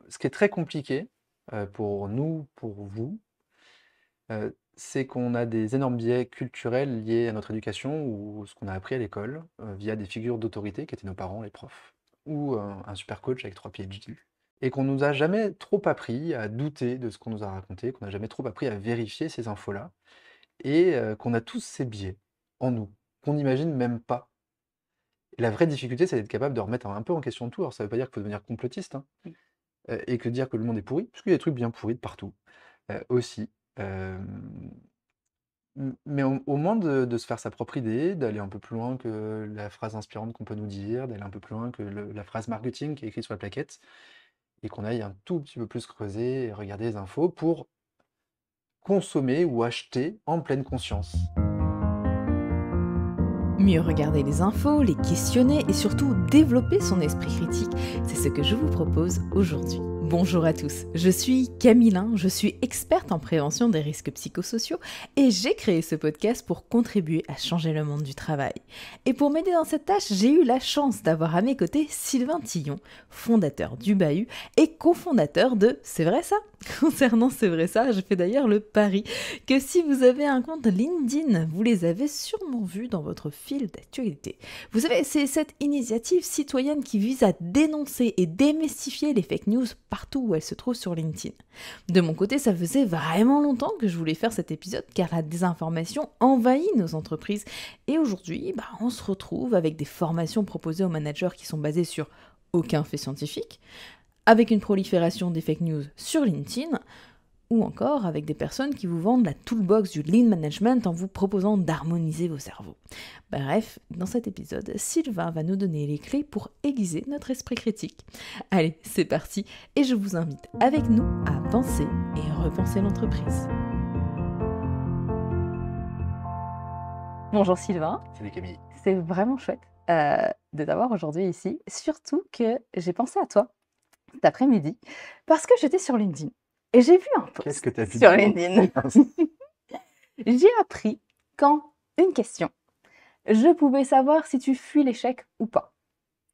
ce qui est très compliqué pour nous, pour vous, c'est qu'on a des énormes biais culturels liés à notre éducation ou ce qu'on a appris à l'école via des figures d'autorité qui étaient nos parents, les profs, ou un super coach avec 3 PhD. Et qu'on nous a jamais trop appris à douter de ce qu'on nous a raconté, qu'on n'a jamais trop appris à vérifier ces infos-là, et qu'on a tous ces biais en nous, qu'on n'imagine même pas. Et la vraie difficulté, c'est d'être capable de remettre un peu en question tout. Alors ça veut pas dire qu'il faut devenir complotiste, hein, et que dire que le monde est pourri, parce qu'il y a des trucs bien pourris de partout, aussi. Hem, mais au moins de se faire sa propre idée, d'aller un peu plus loin que la phrase inspirante qu'on peut nous dire, d'aller un peu plus loin que la phrase marketing qui est écrite sur la plaquette, et qu'on aille un tout petit peu plus creuser et regarder les infos pour consommer ou acheter en pleine conscience. Mieux regarder les infos, les questionner et surtout développer son esprit critique, c'est ce que je vous propose aujourd'hui. Bonjour à tous, je suis Camille, je suis experte en prévention des risques psychosociaux et j'ai créé ce podcast pour contribuer à changer le monde du travail. Et pour m'aider dans cette tâche, j'ai eu la chance d'avoir à mes côtés Sylvain Tillon, fondateur du Bahut et cofondateur de C'est vrai ça ? Concernant C'est vrai ça, je fais d'ailleurs le pari que si vous avez un compte LinkedIn, vous les avez sûrement vus dans votre fil d'actualité. Vous savez, c'est cette initiative citoyenne qui vise à dénoncer et démystifier les fake news partout où elles se trouvent sur LinkedIn. De mon côté, ça faisait vraiment longtemps que je voulais faire cet épisode car la désinformation envahit nos entreprises. Et aujourd'hui, on se retrouve avec des formations proposées aux managers qui sont basées sur aucun fait scientifique, avec une prolifération des fake news sur LinkedIn, ou encore avec des personnes qui vous vendent la toolbox du lean management en vous proposant d'harmoniser vos cerveaux. Bref, dans cet épisode, Sylvain va nous donner les clés pour aiguiser notre esprit critique. Allez, c'est parti, et je vous invite avec nous à penser et repenser l'entreprise. Bonjour Sylvain. Salut Camille. C'est vraiment chouette de t'avoir aujourd'hui ici, surtout que j'ai pensé à toi cet après-midi parce que j'étais sur LinkedIn. Et j'ai vu un Qu'est-ce post que tu as vu sur LinkedIn. J'ai appris qu'en une question, je pouvais savoir si tu fuis l'échec ou pas.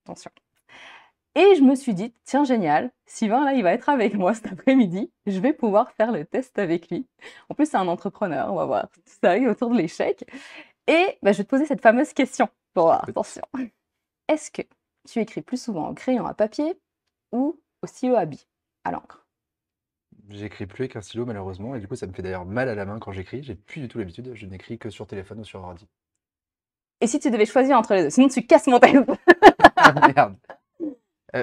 Attention. Et je me suis dit, tiens, génial, Sylvain, là, il va être avec moi cet après-midi. Je vais pouvoir faire le test avec lui. En plus, c'est un entrepreneur, on va voir tout ça autour de l'échec. Et je vais te poser cette fameuse question. Bon, attention. Est-ce que tu écris plus souvent au crayon à papier ou au stylo à billes, à l'encre? J'écris plus avec un stylo malheureusement, et du coup ça me fait d'ailleurs mal à la main quand j'écris. J'ai plus du tout l'habitude, je n'écris que sur téléphone ou sur ordi. Et si tu devais choisir entre les deux, sinon tu casses mon téléphone. Ah merde.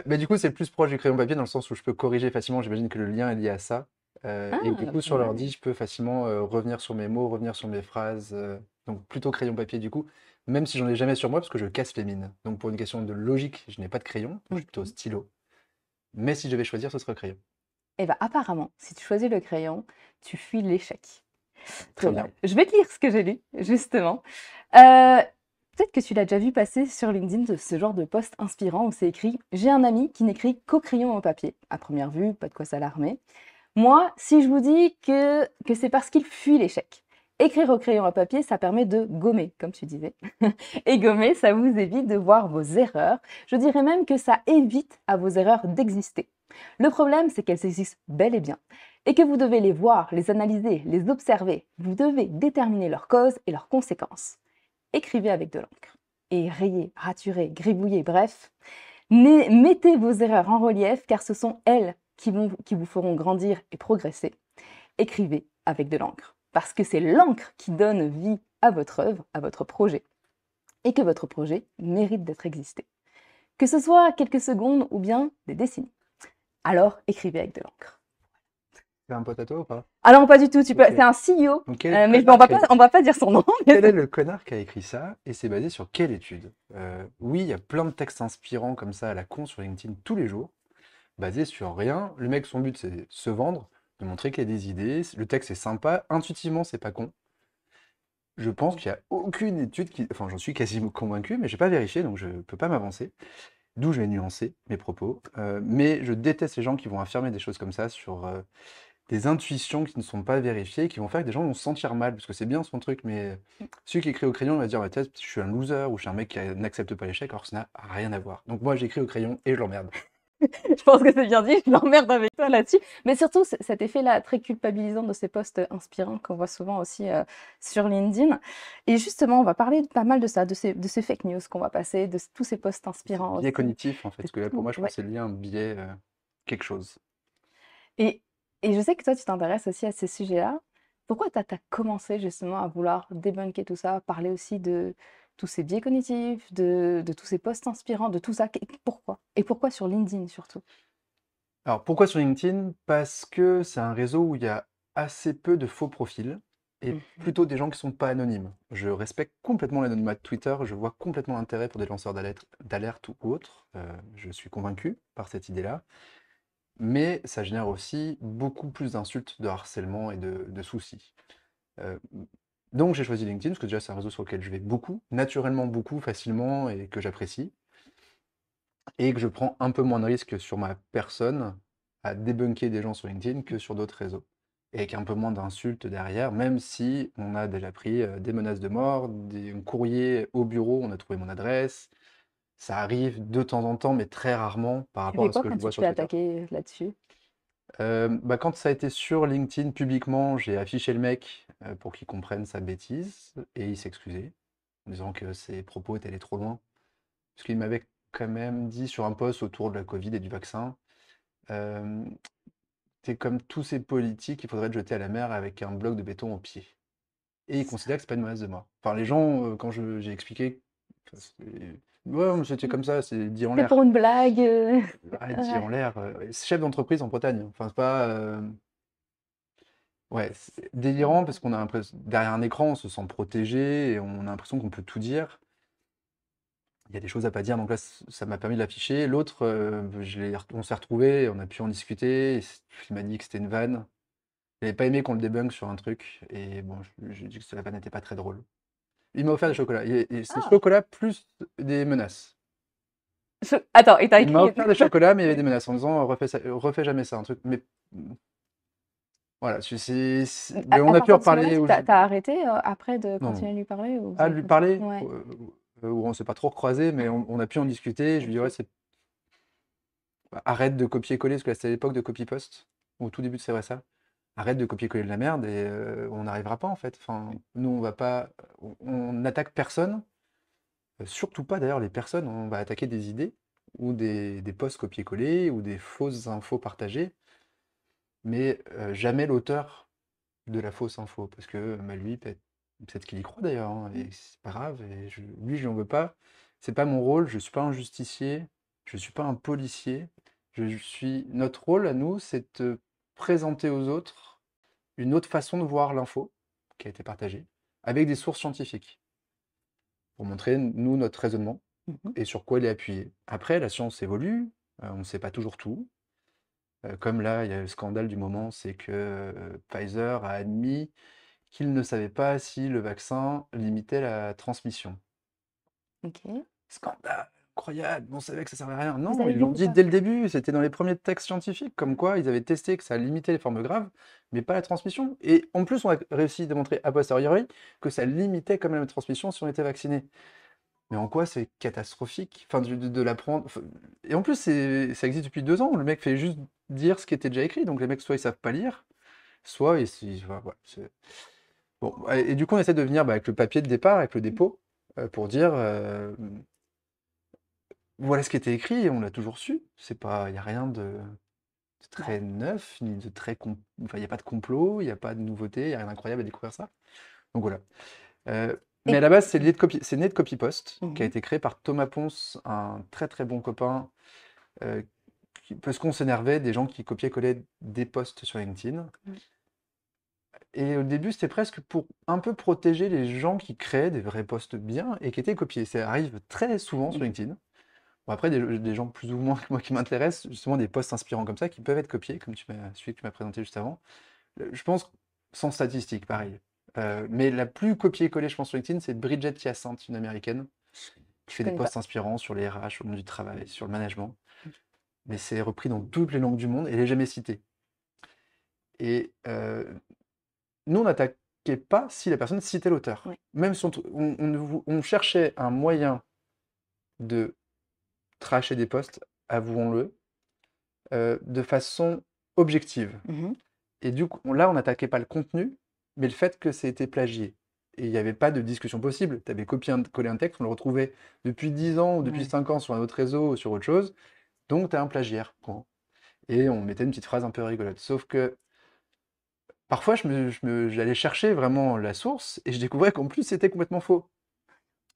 Mais du coup c'est plus proche du crayon papier dans le sens où je peux corriger facilement, j'imagine que le lien est lié à ça. Et du coup sur l'ordi je peux facilement revenir sur mes mots, revenir sur mes phrases. Donc plutôt crayon papier du coup, même si j'en ai jamais sur moi parce que je casse les mines. Donc pour une question de logique, je n'ai pas de crayon, je suis plutôt stylo. Mais si je devais choisir, ce serait crayon. Et apparemment, si tu choisis le crayon, tu fuis l'échec. Très bien. Je vais te lire ce que j'ai lu, justement. Peut-être que tu l'as déjà vu passer sur LinkedIn, ce genre de post inspirant où c'est écrit « J'ai un ami qui n'écrit qu'au crayon au papier ». À première vue, pas de quoi s'alarmer. Moi, si je vous dis que c'est parce qu'il fuit l'échec. Écrire au crayon à papier, ça permet de gommer, comme tu disais. Et gommer, ça vous évite de voir vos erreurs. Je dirais même que ça évite à vos erreurs d'exister. Le problème, c'est qu'elles existent bel et bien, et que vous devez les voir, les analyser, les observer. Vous devez déterminer leurs causes et leurs conséquences. Écrivez avec de l'encre. Et rayez, raturez, gribouillez, bref. Mettez vos erreurs en relief, car ce sont elles qui vous feront grandir et progresser. Écrivez avec de l'encre, parce que c'est l'encre qui donne vie à votre œuvre, à votre projet, et que votre projet mérite d'être existé. Que ce soit quelques secondes ou bien des décennies. Alors, écrivez avec de l'encre. C'est un pote à toi ou pas? Ah non, pas du tout, Ok. c'est un CEO, Donc, mais on va pas dire son nom. quel est le connard qui a écrit ça et c'est basé sur quelle étude? Oui, il y a plein de textes inspirants comme ça à la con sur LinkedIn tous les jours, basés sur rien. Le mec, son but, c'est se vendre, de montrer qu'il a des idées. Le texte est sympa, intuitivement, c'est pas con. Je pense qu'il n'y a aucune étude qui... Enfin, j'en suis quasiment convaincu, mais j'ai pas vérifié, donc je peux pas m'avancer. D'où je vais nuancer mes propos. Mais je déteste les gens qui vont affirmer des choses comme ça sur des intuitions qui ne sont pas vérifiées, qui vont faire que des gens vont se sentir mal, parce que c'est bien son truc, mais celui qui écrit au crayon, il va dire, peut-être je suis un loser, ou je suis un mec qui n'accepte pas l'échec, alors que ça n'a rien à voir. Donc moi, j'écris au crayon et je l'emmerde. Je pense que c'est bien dit, je m'emmerde avec toi là-dessus. Mais surtout, cet effet-là très culpabilisant de ces posts inspirants qu'on voit souvent aussi sur LinkedIn. Et justement, on va parler pas mal de ça, de ces fake news qu'on va passer, de tous ces posts C'est le inspirants biais aussi, cognitif, en fait, de parce que là, pour tout. moi, je pense Ouais. que c'est lié à un biais, quelque chose. Et, et je sais que toi, tu t'intéresses aussi à ces sujets-là. Pourquoi tu as commencé justement à vouloir débunker tout ça, parler aussi de tous ces biais cognitifs, de tous ces posts inspirants, de tout ça? Pourquoi? Et pourquoi sur LinkedIn surtout? Alors, pourquoi sur LinkedIn? Parce que c'est un réseau où il y a assez peu de faux profils et Mhm. plutôt des gens qui sont pas anonymes. Je respecte complètement l'anonymat de Twitter, je vois complètement l'intérêt pour des lanceurs d'alerte ou autres. Je suis convaincu par cette idée-là. Mais ça génère aussi beaucoup plus d'insultes, de harcèlement et de soucis. Euh, donc j'ai choisi LinkedIn parce que déjà c'est un réseau sur lequel je vais beaucoup, naturellement beaucoup, facilement et que j'apprécie. Et que je prends un peu moins de risques sur ma personne à débunker des gens sur LinkedIn que sur d'autres réseaux. Et avec un peu moins d'insultes derrière, même si on a déjà pris des menaces de mort, des courriers au bureau, on a trouvé mon adresse. Ça arrive de temps en temps, mais très rarement par Tu rapport fais à ce quoi que quand je tu vois te sur fais Twitter. attaquer là-dessus? Bah, quand ça a été sur LinkedIn publiquement, j'ai affiché le mec pour qu'il comprenne sa bêtise et il s'excusait en disant que ses propos étaient allés trop loin. Parce qu'il m'avait quand même dit sur un post autour de la Covid et du vaccin. Euh, C'est comme tous ces politiques, il faudrait te jeter à la mer avec un bloc de béton au pied. Et il considère que c'est pas une menace de mort. Enfin, les gens, quand j'ai expliqué, enfin, ouais, mais c'était comme ça, c'est dit en C'est pour l'air. une blague. Arrête, dit Ouais. en l'air. C'est chef d'entreprise en Bretagne. Enfin, c'est pas. Ouais, c'est délirant parce qu'on a l'impression, derrière un écran, on se sent protégé et on a l'impression qu'on peut tout dire. Il y a des choses à pas dire, donc là, ça m'a permis de l'afficher. L'autre, on s'est retrouvés, on a pu en discuter. Il m'a dit que c'était une vanne. J'avais pas aimé qu'on le débunk sur un truc, et bon, j'ai dit que la vanne n'était pas très drôle. Il m'a offert des chocolats, et c'est des Ah. chocolats plus des menaces. Attends, et t'as Il m'a écrit. offert des chocolats, mais il y avait des menaces en disant refais jamais ça, un truc. Mais voilà, mais À on a pu en partir de ce moment-là, reparler. t'as arrêté après de Non, non. continuer à lui parler ou vous À avez lui continué? parler, Ouais. où on s'est pas trop recroisés, mais on a pu en discuter. Je lui dis, ouais, Ok. arrête de copier-coller, parce que là, c'était l'époque de copy-post, au tout début de C'est vrai ça. Arrête de copier-coller de la merde et on n'arrivera pas en fait. Enfin, nous, on va pas, on n'attaque personne, surtout pas d'ailleurs les personnes. On va attaquer des idées ou des posts copier-coller ou des fausses infos partagées, mais jamais l'auteur de la fausse info, parce que bah, lui, peut-être qu'il y croit d'ailleurs, hein, et c'est pas grave. Et lui, je lui en veux pas. C'est pas mon rôle. Je suis pas un justicier. Je suis pas un policier. Notre rôle à nous, c'est de présenter aux autres une autre façon de voir l'info qui a été partagée, avec des sources scientifiques, pour montrer, nous, notre raisonnement Mhm. et sur quoi il est appuyé. Après, la science évolue, on ne sait pas toujours tout. Comme là, il y a le scandale du moment, c'est que Pfizer a admis qu'il ne savait pas si le vaccin limitait la transmission. Ok. Scandale! Incroyable! On savait que ça servait à rien. Vous Non, avez ils vu l'ont ou dit pas? dès le début, c'était dans les premiers textes scientifiques, comme quoi ils avaient testé que ça limitait les formes graves, mais pas la transmission. Et en plus, on a réussi à démontrer a posteriori que ça limitait quand même la transmission si on était vacciné. Mais en quoi c'est catastrophique? Enfin, de l'apprendre. Et en plus, ça existe depuis 2 ans. Le mec fait juste dire ce qui était déjà écrit. Donc les mecs, soit ils savent pas lire, soit voilà, voilà, bon, et du coup, on essaie de venir avec le papier de départ, avec le dépôt, pour dire voilà ce qui était écrit et on l'a toujours su. C'est pas, il n'y a rien de Bah, très neuf, ni de très. Enfin, il n'y a pas de complot, il n'y a pas de nouveauté, il n'y a rien d'incroyable à découvrir ça. Donc voilà. Euh, mais à et- la base, c'est né de Copypost, qui a Mhm. été créé par Thomas Ponce, un très très bon copain, euh, parce qu'on s'énervait des gens qui copiaient-collaient des posts sur LinkedIn. Et au début, c'était presque pour un peu protéger les gens qui créaient des vrais posts bien et qui étaient copiés. Ça arrive très souvent sur Mhm. LinkedIn. Bon, après, des gens plus ou moins que moi qui m'intéressent, justement des posts inspirants comme ça, qui peuvent être copiés, comme celui que tu m'as présenté juste avant. Je pense, sans statistique, pareil. Mais la plus copiée-collée, je pense, sur LinkedIn, c'est Bridget Hyacinthe, une américaine, qui Je fait des connais pas. posts inspirants sur les RH, sur le monde du travail, sur le management. Mais c'est repris dans toutes les langues du monde et elle n'est jamais citée. Et nous, on n'attaquait pas si la personne citait l'auteur. Ouais. Même si on cherchait un moyen de tracher des posts, avouons-le, de façon objective. Mhm. Et du coup, là, on n'attaquait pas le contenu, mais le fait que c'était plagié. Et il n'y avait pas de discussion possible. Tu avais collé un texte, on le retrouvait depuis 10 ans ou depuis Ouais. 5 ans sur un autre réseau ou sur autre chose, donc tu as un plagiaire. Point. Et on mettait une petite phrase un peu rigolote. Sauf que parfois, j'allais chercher vraiment la source et je découvrais qu'en plus, c'était complètement faux.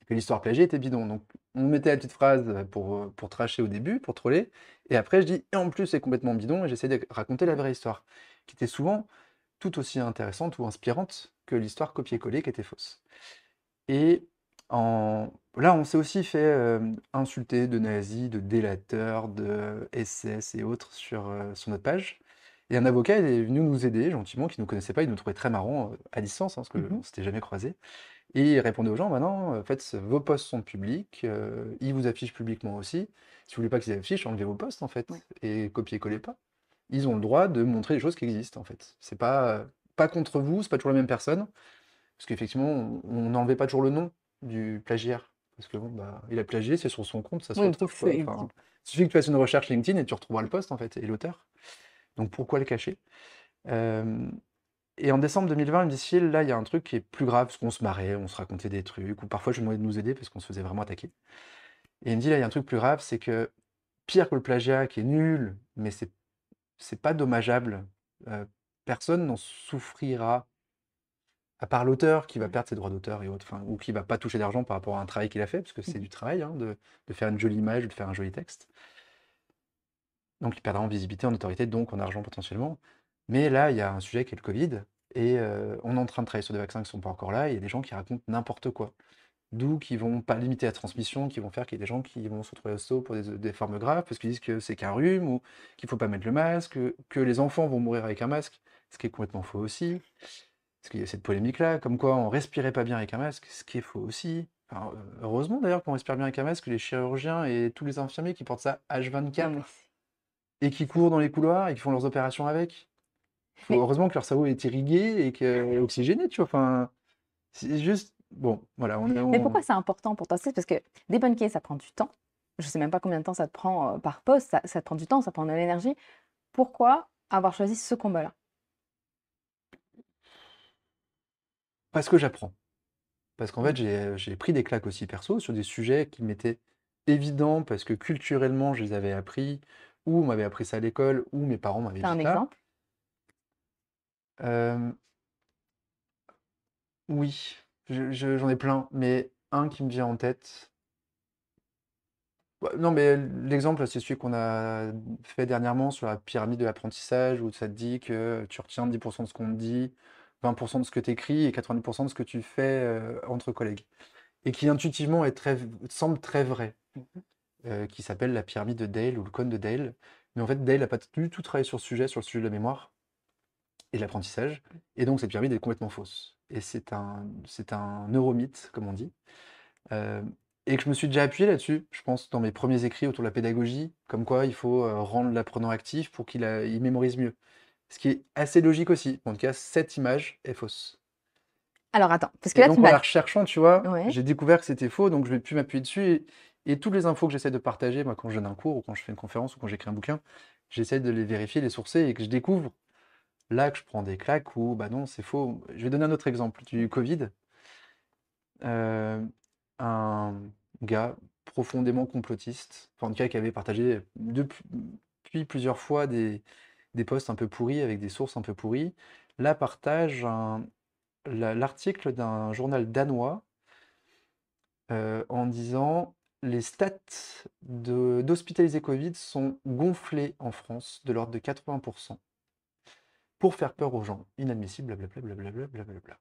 Que l'histoire plagiée était bidon. Donc, on mettait la petite phrase pour tracher au début, pour troller. Et après, je dis, et en plus, c'est complètement bidon. Et j'essaie de raconter la vraie histoire, qui était souvent tout aussi intéressante ou inspirante que l'histoire copiée-collée qui était fausse. Et là, on s'est aussi fait insulter de nazis, de délateurs, de SS et autres sur notre page. Et un avocat est venu nous aider gentiment, qui ne nous connaissait pas, il nous trouvait très marrant à distance, hein, parce qu'on Mhm. ne s'était jamais croisés. Et il répondait aux gens, bah non, en fait, vos posts sont publics, ils vous affichent publiquement aussi. Si vous voulez pas qu'ils affichent, enlevez vos posts en Ouais. fait, et copiez-collez pas. Ils ont le droit de montrer les choses qui existent en fait. C'est pas contre vous, c'est pas toujours la même personne, parce qu'effectivement, on n'enlevait pas toujours le nom du plagiaire. Parce que bon, bah, il a plagié, c'est sur son compte, ça se Oui, retrouve quoi. Enfin, il suffit que tu fasses une recherche LinkedIn et tu retrouveras le post en fait, et l'auteur. Donc pourquoi le cacher? Euh, et en décembre 2020, il me dit, Cyril, là, il y a un truc qui est plus grave, parce qu'on se marrait, on se racontait des trucs, ou parfois je lui demandais de nous aider parce qu'on se faisait vraiment attaquer. Et il me dit, là, il y a un truc plus grave, c'est que pire que le plagiat, qui est nul, mais c'est pas dommageable, euh, personne n'en souffrira, à part l'auteur qui va Ouais. perdre ses droits d'auteur et autres, enfin, ou qui va pas toucher d'argent par rapport à un travail qu'il a fait, parce que c'est Mhm. du travail, hein, de faire une jolie image, de faire un joli texte. Donc il perdra en visibilité, en autorité, donc en argent potentiellement. Mais là, il y a un sujet qui est le Covid, et on est en train de travailler sur des vaccins qui ne sont pas encore là, et il y a des gens qui racontent n'importe quoi. D'où qui vont pas limiter la transmission, qui vont faire qu'il y a des gens qui vont se retrouver au hosto pour des formes graves, parce qu'ils disent que c'est qu'un rhume, ou qu'il faut pas mettre le masque, que les enfants vont mourir avec un masque, ce qui est complètement faux aussi. Parce qu'il y a cette polémique-là, comme quoi on respirait pas bien avec un masque, ce qui est faux aussi. Enfin, heureusement d'ailleurs qu'on respire bien avec un masque, les chirurgiens et tous les infirmiers qui portent ça Non, mais H24 et qui courent dans les couloirs et qui font leurs opérations avec. mais Heureusement que leur cerveau est irrigué et oxygéné, tu vois. Enfin, c'est juste. Bon, voilà, Mais pourquoi c'est important pour toi? C'est parce que débunker, ça prend du temps. Je sais même pas combien de temps ça te prend par poste. Ça te prend du temps, ça prend de l'énergie. Pourquoi avoir choisi ce combat-là? parce que j'apprends. Parce qu'en fait, Mm. j'ai pris des claques aussi perso sur des sujets qui m'étaient évidents parce que culturellement, je les avais appris, ou on m'avait appris ça à l'école, ou mes parents m'avaient T'as dit un ça. exemple? Euh, oui, j'en ai plein, mais un qui me vient en tête. Bah, non, mais l'exemple, c'est celui qu'on a fait dernièrement sur la pyramide de l'apprentissage, où ça te dit que tu retiens 10% de ce qu'on te dit, 20% de ce que tu écris et 90% de ce que tu fais entre collègues. Et qui intuitivement semble très vrai, Mhm. qui s'appelle la pyramide de Dale ou le cône de Dale. Mais en fait, Dale n'a pas du tout travaillé sur le sujet de la mémoire et de l'apprentissage. Et donc, cette pyramide est complètement fausse. Et c'est un neuromythe, comme on dit. Euh, et que je me suis déjà appuyé là-dessus, je pense, dans mes premiers écrits autour de la pédagogie, comme quoi il faut rendre l'apprenant actif pour il mémorise mieux. Ce qui est assez logique aussi. En tout cas, cette image est fausse. Alors attends, parce que Et là tu donc, en m'as... la recherchant, tu vois, Ouais. j'ai découvert que c'était faux, donc je vais plus m'appuyer dessus. Et toutes les infos que j'essaie de partager, moi, quand je donne un cours, ou quand je fais une conférence, ou quand j'écris un bouquin, j'essaie de les vérifier, les sourcer, et que je découvre là que je prends des claques, ou bah non, c'est faux. Je vais donner un autre exemple du Covid. Euh, un gars profondément complotiste, enfin, en tout cas, qui avait partagé depuis plusieurs fois des posts un peu pourris, avec des sources un peu pourries, là partage l'article d'un journal danois en disant les stats d'hospitalisés Covid sont gonflés en France de l'ordre de 80% pour faire peur aux gens. Inadmissible, blablabla, blablabla, blablabla.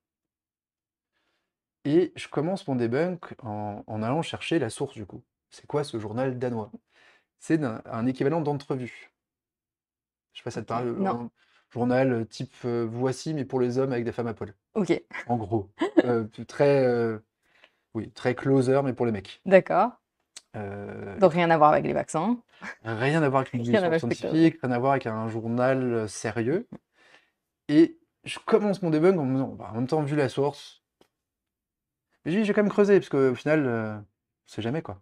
Et je commence mon debunk en allant chercher la source du coup. C'est quoi ce journal danois? C'est un équivalent d'entrevue. Je sais pas si ça te Ok. parle, Non. un journal type Voici, mais pour les hommes avec des femmes à poil. Ok. En gros. Très, oui, très closer, mais pour les mecs. D'accord. Euh, Donc rien à voir avec les vaccins. Rien à voir avec une Rien à émission voir avec les vaccins. scientifique, rien à voir avec un journal sérieux. Et je commence mon debug en me disant, bah, en même temps, vu la source, mais j'ai quand même creusé, parce qu'au final, on sait jamais quoi.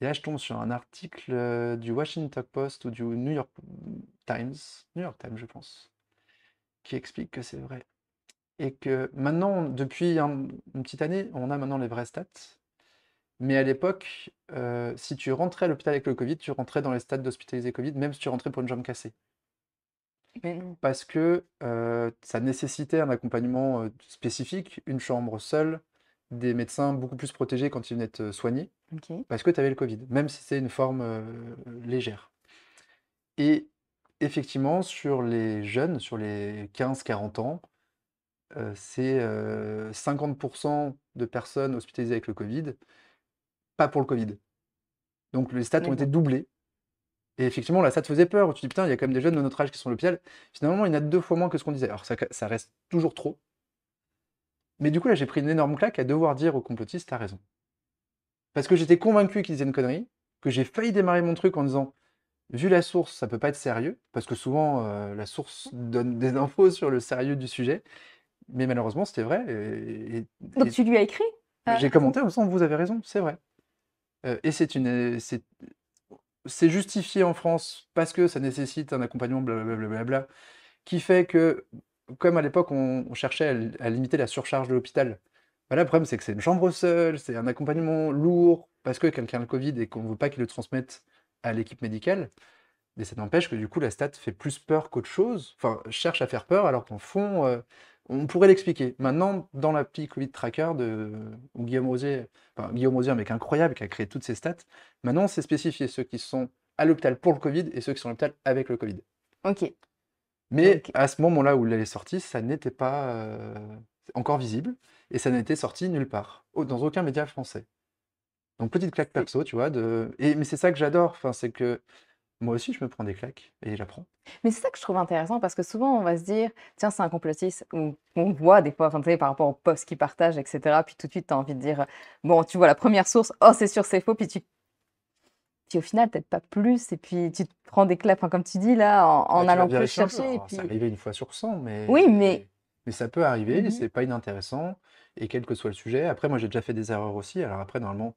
Et là, je tombe sur un article du Washington Post ou du Times, New York Times, je pense, qui explique que c'est vrai. Et que maintenant, depuis une petite année, on a maintenant les vraies stats. Mais à l'époque, si tu rentrais à l'hôpital avec le Covid, tu rentrais dans les stats d'hospitalisé Covid, même si tu rentrais pour une jambe cassée. Mais non. Parce que ça nécessitait un accompagnement spécifique, une chambre seule, des médecins beaucoup plus protégés quand ils venaient te soigner, Ok. parce que tu avais le Covid, même si c'est une forme légère. Et effectivement, sur les jeunes, sur les 15-40 ans, c'est 50% de personnes hospitalisées avec le Covid, pas pour le Covid. Donc les stats Mais ont été non. doublés. Et effectivement, là, ça te faisait peur. Tu te dis, putain, il y a quand même des jeunes de notre âge qui sont à l'hôpital. Finalement, il y en a 2 fois moins que ce qu'on disait. Alors ça reste toujours trop. Mais du coup, là, j'ai pris une énorme claque à devoir dire aux complotistes, t'as raison. Parce que j'étais convaincu qu'ils disaient une connerie, que j'ai failli démarrer mon truc en disant, vu la source, ça peut pas être sérieux, parce que souvent, la source donne des infos sur le sérieux du sujet. Mais malheureusement, c'était vrai. Donc tu lui as écrit? J'ai commenté en disant, vous avez raison, c'est vrai. Et c'est justifié en France parce que ça nécessite un accompagnement, blablabla, qui fait que, comme à l'époque, on cherchait à limiter la surcharge de l'hôpital. Voilà, le problème, c'est que c'est une chambre seule, c'est un accompagnement lourd, parce que quelqu'un a le Covid et qu'on ne veut pas qu'il le transmette à l'équipe médicale. Mais ça n'empêche que du coup, la stat fait plus peur qu'autre chose, enfin, cherche à faire peur, alors qu'en fond, on pourrait l'expliquer. Maintenant, dans l'appli Covid Tracker de Guillaume Rosier, enfin, Guillaume Rosier, un mec incroyable qui a créé toutes ces stats, maintenant, c'est spécifié ceux qui sont à l'hôpital pour le Covid et ceux qui sont à l'hôpital avec le Covid. Ok. Mais Donc, à ce moment-là où elle est sortie, ça n'était pas encore visible et ça n'était sorti nulle part, dans aucun média français. Donc petite claque c'est- perso, tu vois, mais c'est ça que j'adore, enfin, c'est que moi aussi je me prends des claques et j'apprends. mais c'est ça que je trouve intéressant parce que souvent on va se dire, tiens, c'est un complotiste, ou on voit des fois, enfin, tu sais, par rapport aux posts qu'ils partagent, etc. Puis tout de suite, tu as envie de dire, bon, tu vois la première source, oh, c'est sûr, c'est faux, puis au final, peut-être pas plus, et puis tu te prends des claques, enfin, comme tu dis là, en Tu vas allant plus vérifier un peu. chercher, et Alors, c'est puis. arrivé une fois sur 100, Oui, mais. mais ça peut arriver, Mhm. c'est pas inintéressant, et quel que soit le sujet. Après, moi j'ai déjà fait des erreurs aussi. Alors après, normalement,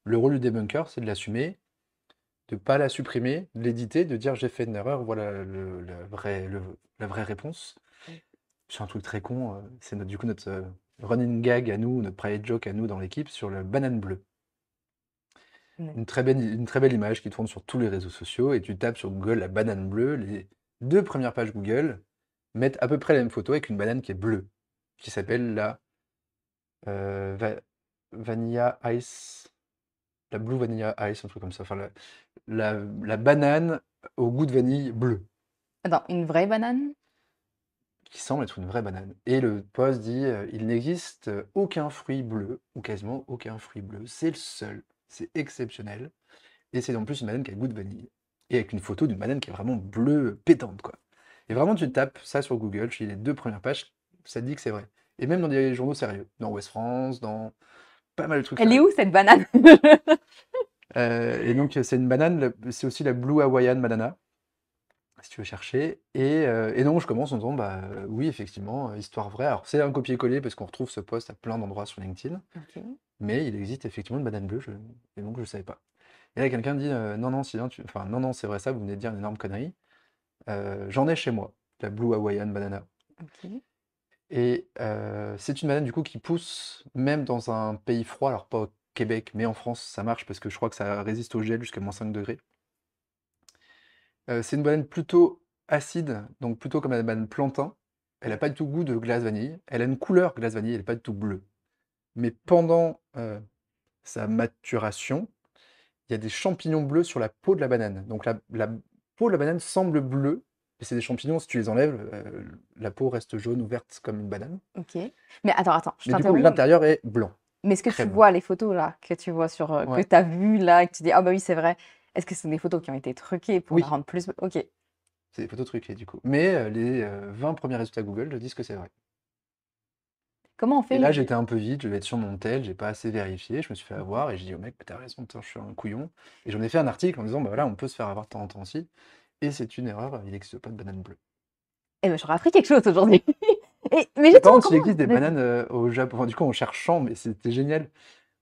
le rôle du debunker, c'est de l'assumer, de pas la supprimer, de l'éditer, de dire j'ai fait une erreur, voilà la vraie réponse. C'est un truc très con, c'est du coup notre running gag à nous, notre private joke à nous dans l'équipe sur le banane bleue. Ouais. Une très belle image qui tourne sur tous les réseaux sociaux et tu tapes sur Google la banane bleue, les 2 premières pages Google mettent à peu près la même photo avec une banane qui est bleue, qui s'appelle la Vanilla Ice, la Blue Vanilla Ice, un truc comme ça. Enfin, la banane au goût de vanille bleu, Attends, une vraie banane? qui semble être une vraie banane. Et le post dit il n'existe aucun fruit bleu, ou quasiment aucun fruit bleu. C'est le seul. C'est exceptionnel. Et c'est en plus une banane qui a le goût de vanille. Et avec une photo d'une banane qui est vraiment bleue, pétante, quoi. Et vraiment, tu tapes ça sur Google, tu lis les 2 premières pages, ça te dit que c'est vrai. Et même dans des journaux sérieux, dans Ouest France, dans pas mal de trucs Elle est sérieux. où cette banane? Et donc, c'est une banane, c'est aussi la Blue Hawaiian Banana, si tu veux chercher. Et donc, je commence en disant, bah oui, effectivement, histoire vraie. Alors, c'est un copier-coller parce qu'on retrouve ce post à plein d'endroits sur LinkedIn, Ok. mais il existe effectivement une banane bleue, et donc je ne savais pas. Et là, quelqu'un dit, non, non, Sylvain, enfin, non, non, c'est vrai ça, vous venez de dire une énorme connerie. J'en ai chez moi, la Blue Hawaiian Banana. Ok. Et c'est une banane du coup qui pousse même dans un pays froid, alors pas au Québec, mais en France, ça marche parce que je crois que ça résiste au gel jusqu'à -5 degrés. C'est une banane plutôt acide, donc plutôt comme la banane plantain. Elle a pas du tout goût de glace vanille. Elle a une couleur glace vanille, elle est pas du tout bleue. Mais pendant sa maturation, il y a des champignons bleus sur la peau de la banane. Donc la peau de la banane semble bleue, et c'est des champignons, si tu les enlèves, la peau reste jaune ou verte comme une banane. Ok. Mais attends, je Mais du coup, t'interromps. l'intérieur est blanc, Mais est-ce que tu crème. vois les photos là, que tu vois sur, que Ouais. tu as vues là, et que tu dis, ah bah oui, c'est vrai. Est-ce que ce sont des photos qui ont été truquées pour la Oui, rendre plus. Ok. c'est des photos truquées du coup. Mais les 20 premiers résultats Google te disent que c'est vrai. Comment on Et fait? là, j'étais un peu vite, je vais être sur mon tel, j'ai pas assez vérifié, je me suis fait avoir et j'ai dit au mec, t'as raison, putain, je suis un couillon. Et j'en ai fait un article en disant, bah voilà, on peut se faire avoir de temps en temps aussi. Et c'est une erreur, il n'existe pas de banane bleue. Eh ben, j'aurais appris quelque chose aujourd'hui. Mais Mais par justement, contre, il comment. existe des Vas-y. bananes au Japon, enfin, du coup, en cherchant, mais c'était génial.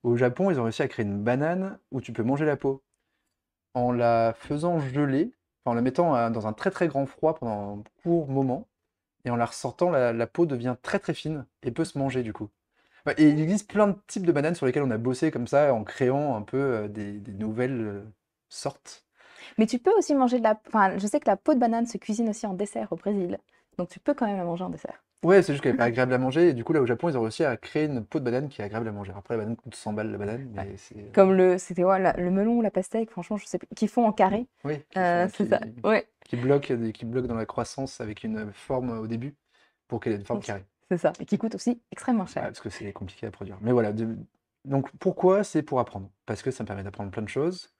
Au Japon, ils ont réussi à créer une banane où tu peux manger la peau. En la faisant geler, enfin, en la mettant dans un très très grand froid pendant un court moment, et en la ressortant, la peau devient très très fine et peut se manger du coup. Ouais, et il existe plein de types de bananes sur lesquelles on a bossé comme ça en créant un peu des nouvelles sortes. Mais tu peux aussi manger de la... Enfin, je sais que la peau de banane se cuisine aussi en dessert au Brésil. Donc tu peux quand même la manger en dessert. Ouais, c'est juste qu'elle est pas agréable à manger, et du coup là au Japon ils ont réussi à créer une peau de banane qui est agréable à manger. Après la banane coûte 100 balles la banane, Ouais. mais c'est... Comme c'était ouais, le melon ou la pastèque, franchement, je sais plus. Qui font en carré. Oui, C'est ça. Ouais, qui bloque dans la croissance avec une forme au début pour qu'elle ait une forme carrée. c'est ça. Et qui coûte aussi extrêmement Ouais, cher. parce que c'est compliqué à produire. Mais voilà, donc pourquoi? C'est pour apprendre. Parce que ça me permet d'apprendre plein de choses.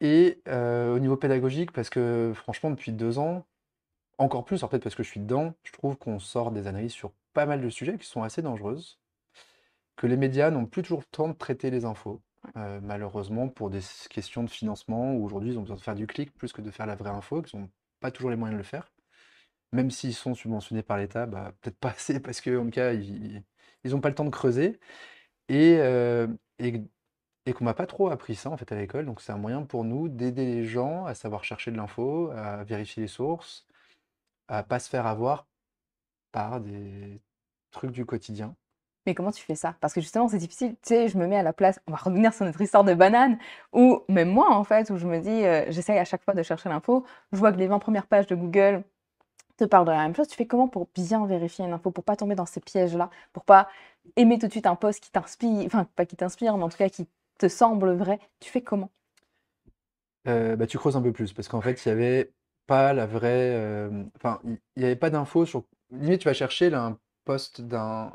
Et au niveau pédagogique, parce que franchement, depuis 2 ans, encore plus, en fait, parce que je suis dedans, je trouve qu'on sort des analyses sur pas mal de sujets qui sont assez dangereuses, que les médias n'ont plus toujours le temps de traiter les infos, malheureusement pour des questions de financement, où aujourd'hui ils ont besoin de faire du clic plus que de faire la vraie info, qu'ils n'ont pas toujours les moyens de le faire. Même s'ils sont subventionnés par l'État, bah, peut-être pas assez parce qu'en tout cas, ils n'ont pas le temps de creuser. Et, et, et qu'on m'a pas trop appris ça en fait à l'école, donc c'est un moyen pour nous d'aider les gens à savoir chercher de l'info, à vérifier les sources, à pas se faire avoir par des trucs du quotidien. Mais comment tu fais ça? Parce que justement, c'est difficile. Tu sais, je me mets à la place, on va revenir sur notre histoire de banane, ou même moi, en fait, où je me dis, j'essaye à chaque fois de chercher l'info, je vois que les 20 premières pages de Google te parlent de la même chose. Tu fais comment pour bien vérifier une info, pour pas tomber dans ces pièges-là, pour pas aimer tout de suite un post qui t'inspire, enfin, pas qui t'inspire, mais en tout cas qui te semble vrai? Tu fais comment? Bah, tu creuses un peu plus parce qu'en fait, il y avait pas la vraie, enfin, il y avait pas d'infos sur limite tu vas chercher là un post d'un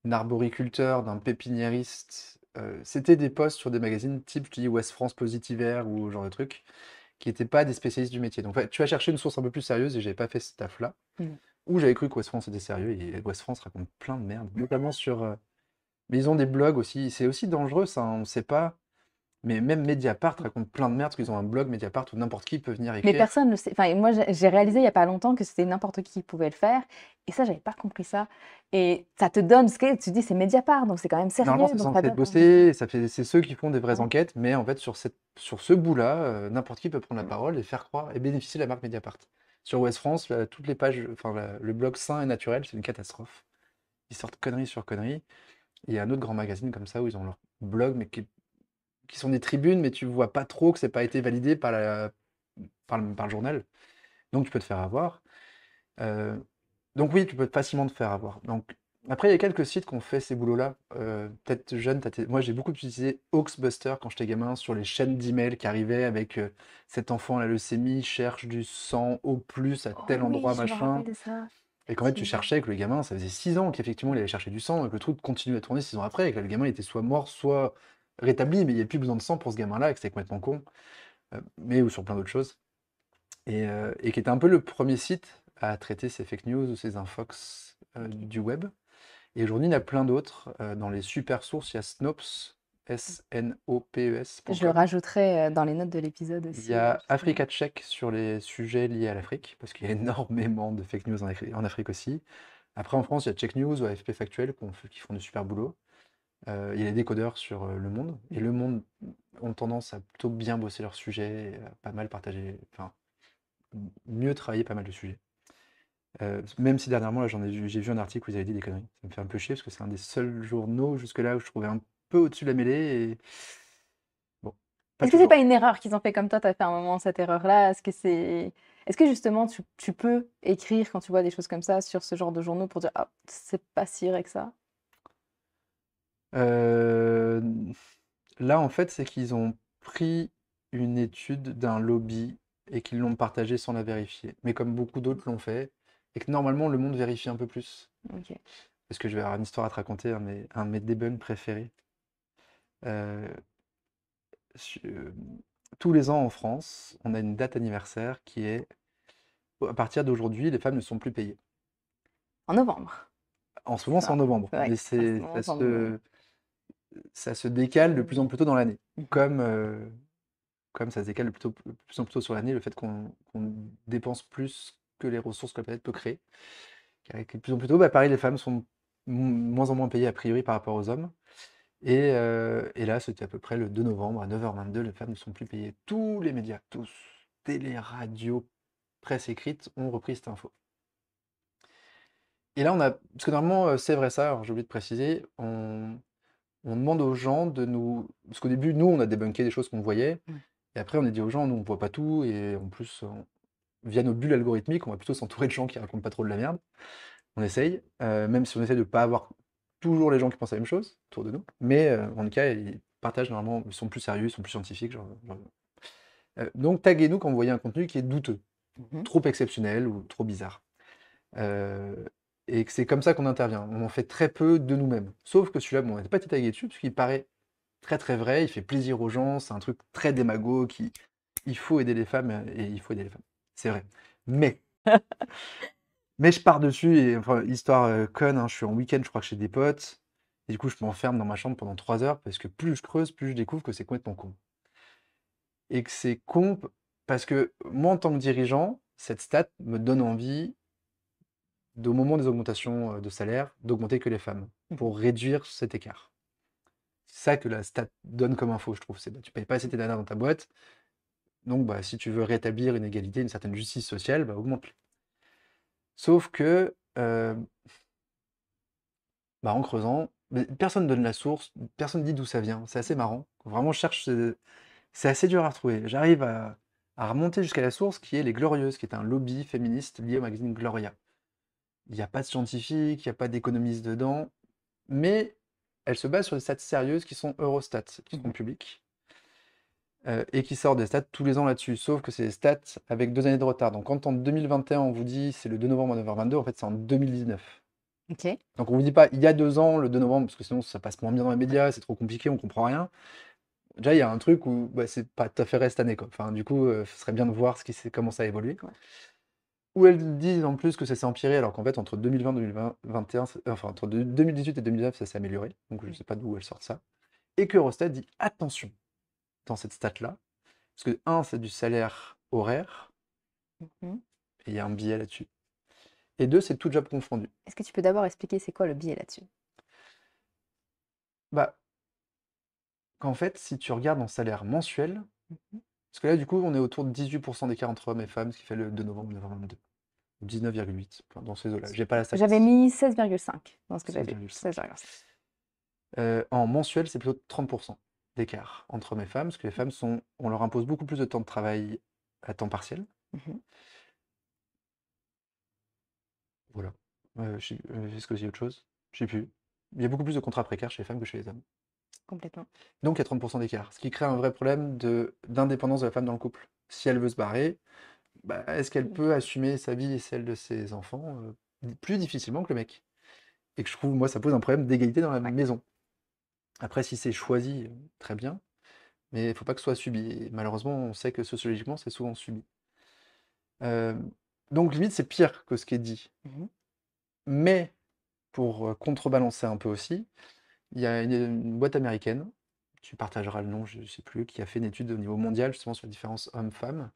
arboriculteur, d'un pépiniériste, c'était des posts sur des magazines type, je te dis Ouest France Positivaire ou ce genre de trucs, qui étaient pas des spécialistes du métier. Donc en fait, tu vas chercher une source un peu plus sérieuse et j'avais pas fait ce taf-là. Mmh. Ou j'avais cru que Ouest France était sérieux et Ouest France raconte plein de merde, notamment sur, mais ils ont des blogs aussi, c'est aussi dangereux ça, hein, on sait pas, mais même Mediapart raconte plein de merde parce qu'ils ont un blog Mediapart où n'importe qui peut venir Mais écrire. personne ne le sait. Enfin, moi, j'ai réalisé il y a pas longtemps que c'était n'importe qui pouvait le faire. Et ça, j'avais pas compris ça. Et ça te donne, tu te dis, c'est Mediapart, donc c'est quand même Normalement, sérieux, c'est donc ça censé être donne bossé, envie. et c'est ceux qui font des vraies Ouais. enquêtes, mais en fait, sur ce bout-là, n'importe qui peut prendre la parole et faire croire et bénéficier de la marque Mediapart. Sur Ouest France, toutes les pages, enfin, le blog sain et naturel, c'est une catastrophe. Ils sortent conneries sur conneries. Il y a un autre grand magazine comme ça où ils ont leur blog, mais qui sont des tribunes, mais tu vois pas trop que c'est pas été validé par le journal. Donc tu peux te faire avoir. Euh, donc oui, tu peux facilement te faire avoir. Donc après, il y a quelques sites qui ont fait ces boulots-là. Peut-être jeune, moi j'ai beaucoup utilisé Hoaxbuster quand j'étais gamin sur les chaînes d'emails qui arrivaient avec cet enfant à la leucémie cherche du sang au plus à Oh tel oui, endroit je me rappelle machin. de ça. Et qu'en fait tu Effectivement. cherchais avec le gamin, ça faisait 6 ans qu'effectivement il allait chercher du sang et que le truc continuait à tourner 6 ans après et que le gamin il était soit mort, soit rétabli, mais il n'y avait plus besoin de sang pour ce gamin-là et que c'était complètement con. Mais ou sur plein d'autres choses. Et qui était un peu le premier site à traiter ces fake news ou ces infox Ok. du web. Et aujourd'hui, il y en a plein d'autres. Dans les super sources, il y a Snopes, Je le snopes.com. rajouterai dans les notes de l'épisode Il aussi, y a justement. Africa Check sur les sujets liés à l'Afrique, parce qu'il y a énormément de fake news en Afrique aussi. Après, en France, il y a Check News ou AFP Factuel qui font du super boulot. Il y a les décodeurs sur Le Monde. Et Le Monde ont tendance à plutôt bien bosser leur sujet, à pas mal partager, enfin, mieux travailler pas mal de sujets. Même si dernièrement, là, j'ai vu un article où ils avaient dit des conneries. Ça me fait un peu chier parce que c'est un des seuls journaux jusque-là où je trouvais un peu au-dessus de la mêlée et bon, pas Est-ce que c'est pas toujours. une erreur qu'ils ont fait comme toi, tu as fait un moment cette erreur-là? Est-ce que justement tu peux écrire quand tu vois des choses comme ça sur ce genre de journaux pour dire: «Ah, c'est pas si vrai que ça»? Heu, Là, en fait, c'est qu'ils ont pris une étude d'un lobby et qu'ils l'ont partagée sans la vérifier. Mais comme beaucoup d'autres l'ont fait et que normalement le monde vérifie un peu plus. OK. Parce que je vais avoir une histoire à te raconter, un de mes debugs préférés. Heu, su Tous les ans en France, on a une date anniversaire qui est à partir d'aujourd'hui, les femmes ne sont plus payées. En novembre, En c'est souvent, c'est en ça? novembre, Ouais, mais en ce moment, c'est en novembre. ça se décale de plus en plus tôt dans l'année. Mmh. Comme ça se décale de plus en plus tôt sur l'année, le fait qu'on dépense plus que les ressources que la planète peut créer, qui arrive de plus en plus tôt, bah, pareil, les femmes sont moins en moins payées a priori par rapport aux hommes. Et là, c'était à peu près le 2 novembre à 9h22, les femmes ne sont plus payées. Tous les médias, tous, télé, radio, presse écrite, ont repris cette info. Et là, parce que normalement, c'est vrai ça, alors j'ai oublié de préciser, on demande aux gens de nous. Parce qu'au début, nous, on a débunké des choses qu'on voyait, Ouais. et après, on a dit aux gens, nous, on voit pas tout, et en plus, via nos bulles algorithmiques, on va plutôt s'entourer de gens qui racontent pas trop de la merde. On essaye, même si on essaye de pas avoir toujours les gens qui pensent la même chose autour de nous, mais en tout cas, ils partagent normalement, ils sont plus sérieux, ils sont plus scientifiques. Donc, taguez-nous quand vous voyez un contenu qui est douteux, Mhm. trop exceptionnel ou trop bizarre. Euh, et que c'est comme ça qu'on intervient. On en fait très peu de nous-mêmes. Sauf que celui-là, bon, on n'a pas été tagué dessus, parce qu'il paraît très très vrai, il fait plaisir aux gens, c'est un truc très démago, il faut aider les femmes, et il faut aider les femmes. C'est vrai. Mais, mais je pars dessus, et enfin, histoire conne, hein, je suis en week-end, je crois que chez des potes, et du coup, je m'enferme dans ma chambre pendant 3 heures, parce que plus je creuse, plus je découvre que c'est complètement con. Et que c'est con, parce que moi, en tant que dirigeant, cette stat me donne envie, au moment des augmentations de salaire, d'augmenter que les femmes, pour réduire cet écart. C'est ça que la stat donne comme info, je trouve. C'est bah, tu payes pas assez tes nanas dans ta boîte, donc bah, si tu veux rétablir une égalité, une certaine justice sociale, bah, augmente-les. Sauf que, bah, en creusant, mais personne donne la source, personne dit d'où ça vient. C'est assez marrant. Vraiment, je cherche, c'est assez dur à retrouver. J'arrive à remonter jusqu'à la source qui est Les Glorieuses, qui est un lobby féministe lié au magazine Gloria. Il n'y a pas de scientifique, il n'y a pas d'économiste dedans, mais elle se base sur des stats sérieuses qui sont Eurostat, qui sont publiques, et qui sortent des stats tous les ans là-dessus. Sauf que c'est des stats avec 2 années de retard. Donc quand en 2021 on vous dit c'est le 2 novembre à 9h22, en fait c'est en 2019. Ok. Donc on vous dit pas il y a 2 ans le 2 novembre, parce que sinon ça passe moins bien dans les médias, c'est trop compliqué, on comprend rien. Déjà il y a un truc où bah, c'est pas tout à fait vrai cette année, quoi. Enfin du coup, ce serait bien de voir comment ça a évolué. Ouais. Où elles disent en plus que ça s'est empiré, alors qu'en fait, entre 2020 et 2021, enfin, entre 2018 et 2019, ça s'est amélioré. Donc, je ne sais pas d'où elles sortent ça. Et que Eurostat dit attention dans cette stat-là, parce que, un, c'est du salaire horaire, Mhm. et il y a un biais là-dessus. Et deux, c'est tout job confondu. Est-ce que tu peux d'abord expliquer c'est quoi le biais là-dessus? Bah, qu'en fait, si tu regardes en salaire mensuel, Mhm. parce que là, du coup, on est autour de 18% d'écart entre hommes et femmes, ce qui fait le 2 novembre 1922. 19,8, enfin, dans ces eaux-là. J'ai pas la stat. J'avais mis 16,5 dans ce que j'avais vu. 16,5. 16,5. En mensuel, c'est plutôt 30% d'écart entre hommes et femmes, parce que les femmes on leur impose beaucoup plus de temps de travail à temps partiel. Mhm. Voilà. Est-ce que j'ai autre chose? Je sais plus. Il y a beaucoup plus de contrats précaires chez les femmes que chez les hommes. Complètement. Donc il y a 30% d'écart, ce qui crée un vrai problème d'indépendance de la femme dans le couple. Si elle veut se barrer, bah, est-ce qu'elle peut assumer sa vie et celle de ses enfants plus difficilement que le mec? Et que je trouve, moi, ça pose un problème d'égalité dans la Ouais. maison. Après, si c'est choisi, très bien. Mais il ne faut pas que ce soit subi. Et malheureusement, on sait que sociologiquement, c'est souvent subi. Euh, donc limite, c'est pire que ce qui est dit. Mhm. Mais pour contrebalancer un peu aussi, il y a une boîte américaine, tu partageras le nom, je ne sais plus, qui a fait une étude au niveau mondial justement sur la différence homme-femme.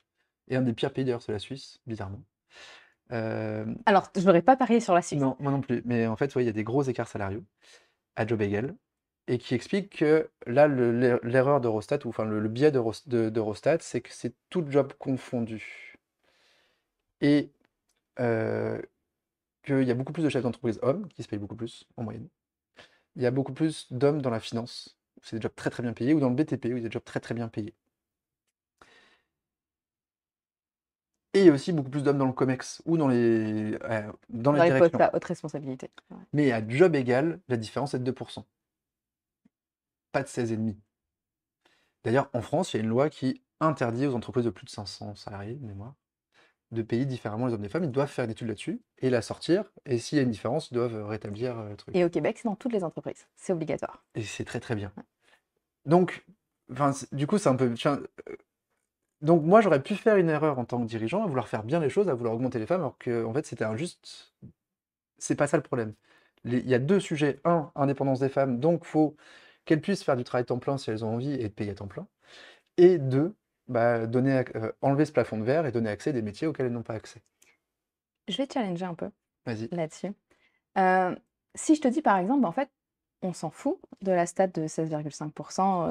Et un des pires pays d'ailleurs, c'est la Suisse, bizarrement. Euh, Alors, je n'aurais pas parié sur la Suisse. non, moi non plus. Mais en fait, ouais, il y a des gros écarts salariaux à job égal. Et qui explique que là, l'erreur d'Eurostat, ou enfin le biais d'Eurostat, c'est que c'est tout job confondu. Et qu'il y a beaucoup plus de chefs d'entreprise hommes, qui se payent beaucoup plus en moyenne. Il y a beaucoup plus d'hommes dans la finance, où c'est des jobs très très bien payés, ou dans le BTP, où il y a des jobs très très bien payés. Et il y a aussi beaucoup plus d'hommes dans le COMEX, ou dans les Dans les postes directions. à haute responsabilité. Ouais. Mais à job égal, la différence est de 2%. Pas de 16,5. D'ailleurs, en France, il y a une loi qui interdit aux entreprises de plus de 500 salariés, de mémoire, de payer différemment les hommes et les femmes. Ils doivent faire une étude là-dessus et la sortir. Et s'il y a une différence, ils doivent rétablir le truc. Et au Québec, c'est dans toutes les entreprises. C'est obligatoire. Et c'est très très bien. Donc, du coup, c'est un peu. Donc, moi, j'aurais pu faire une erreur en tant que dirigeant, à vouloir faire bien les choses, à vouloir augmenter les femmes, alors que, en fait, c'était injuste. C'est pas ça le problème. Il y a deux sujets. Un, indépendance des femmes, donc faut qu'elles puissent faire du travail temps plein si elles ont envie et être payées à temps plein. Et deux, bah, enlever ce plafond de verre et donner accès à des métiers auxquels elles n'ont pas accès. Je vais te challenger un peu Vas-y. là-dessus. Si je te dis, par exemple, en fait, on s'en fout de la stat de 16,5%,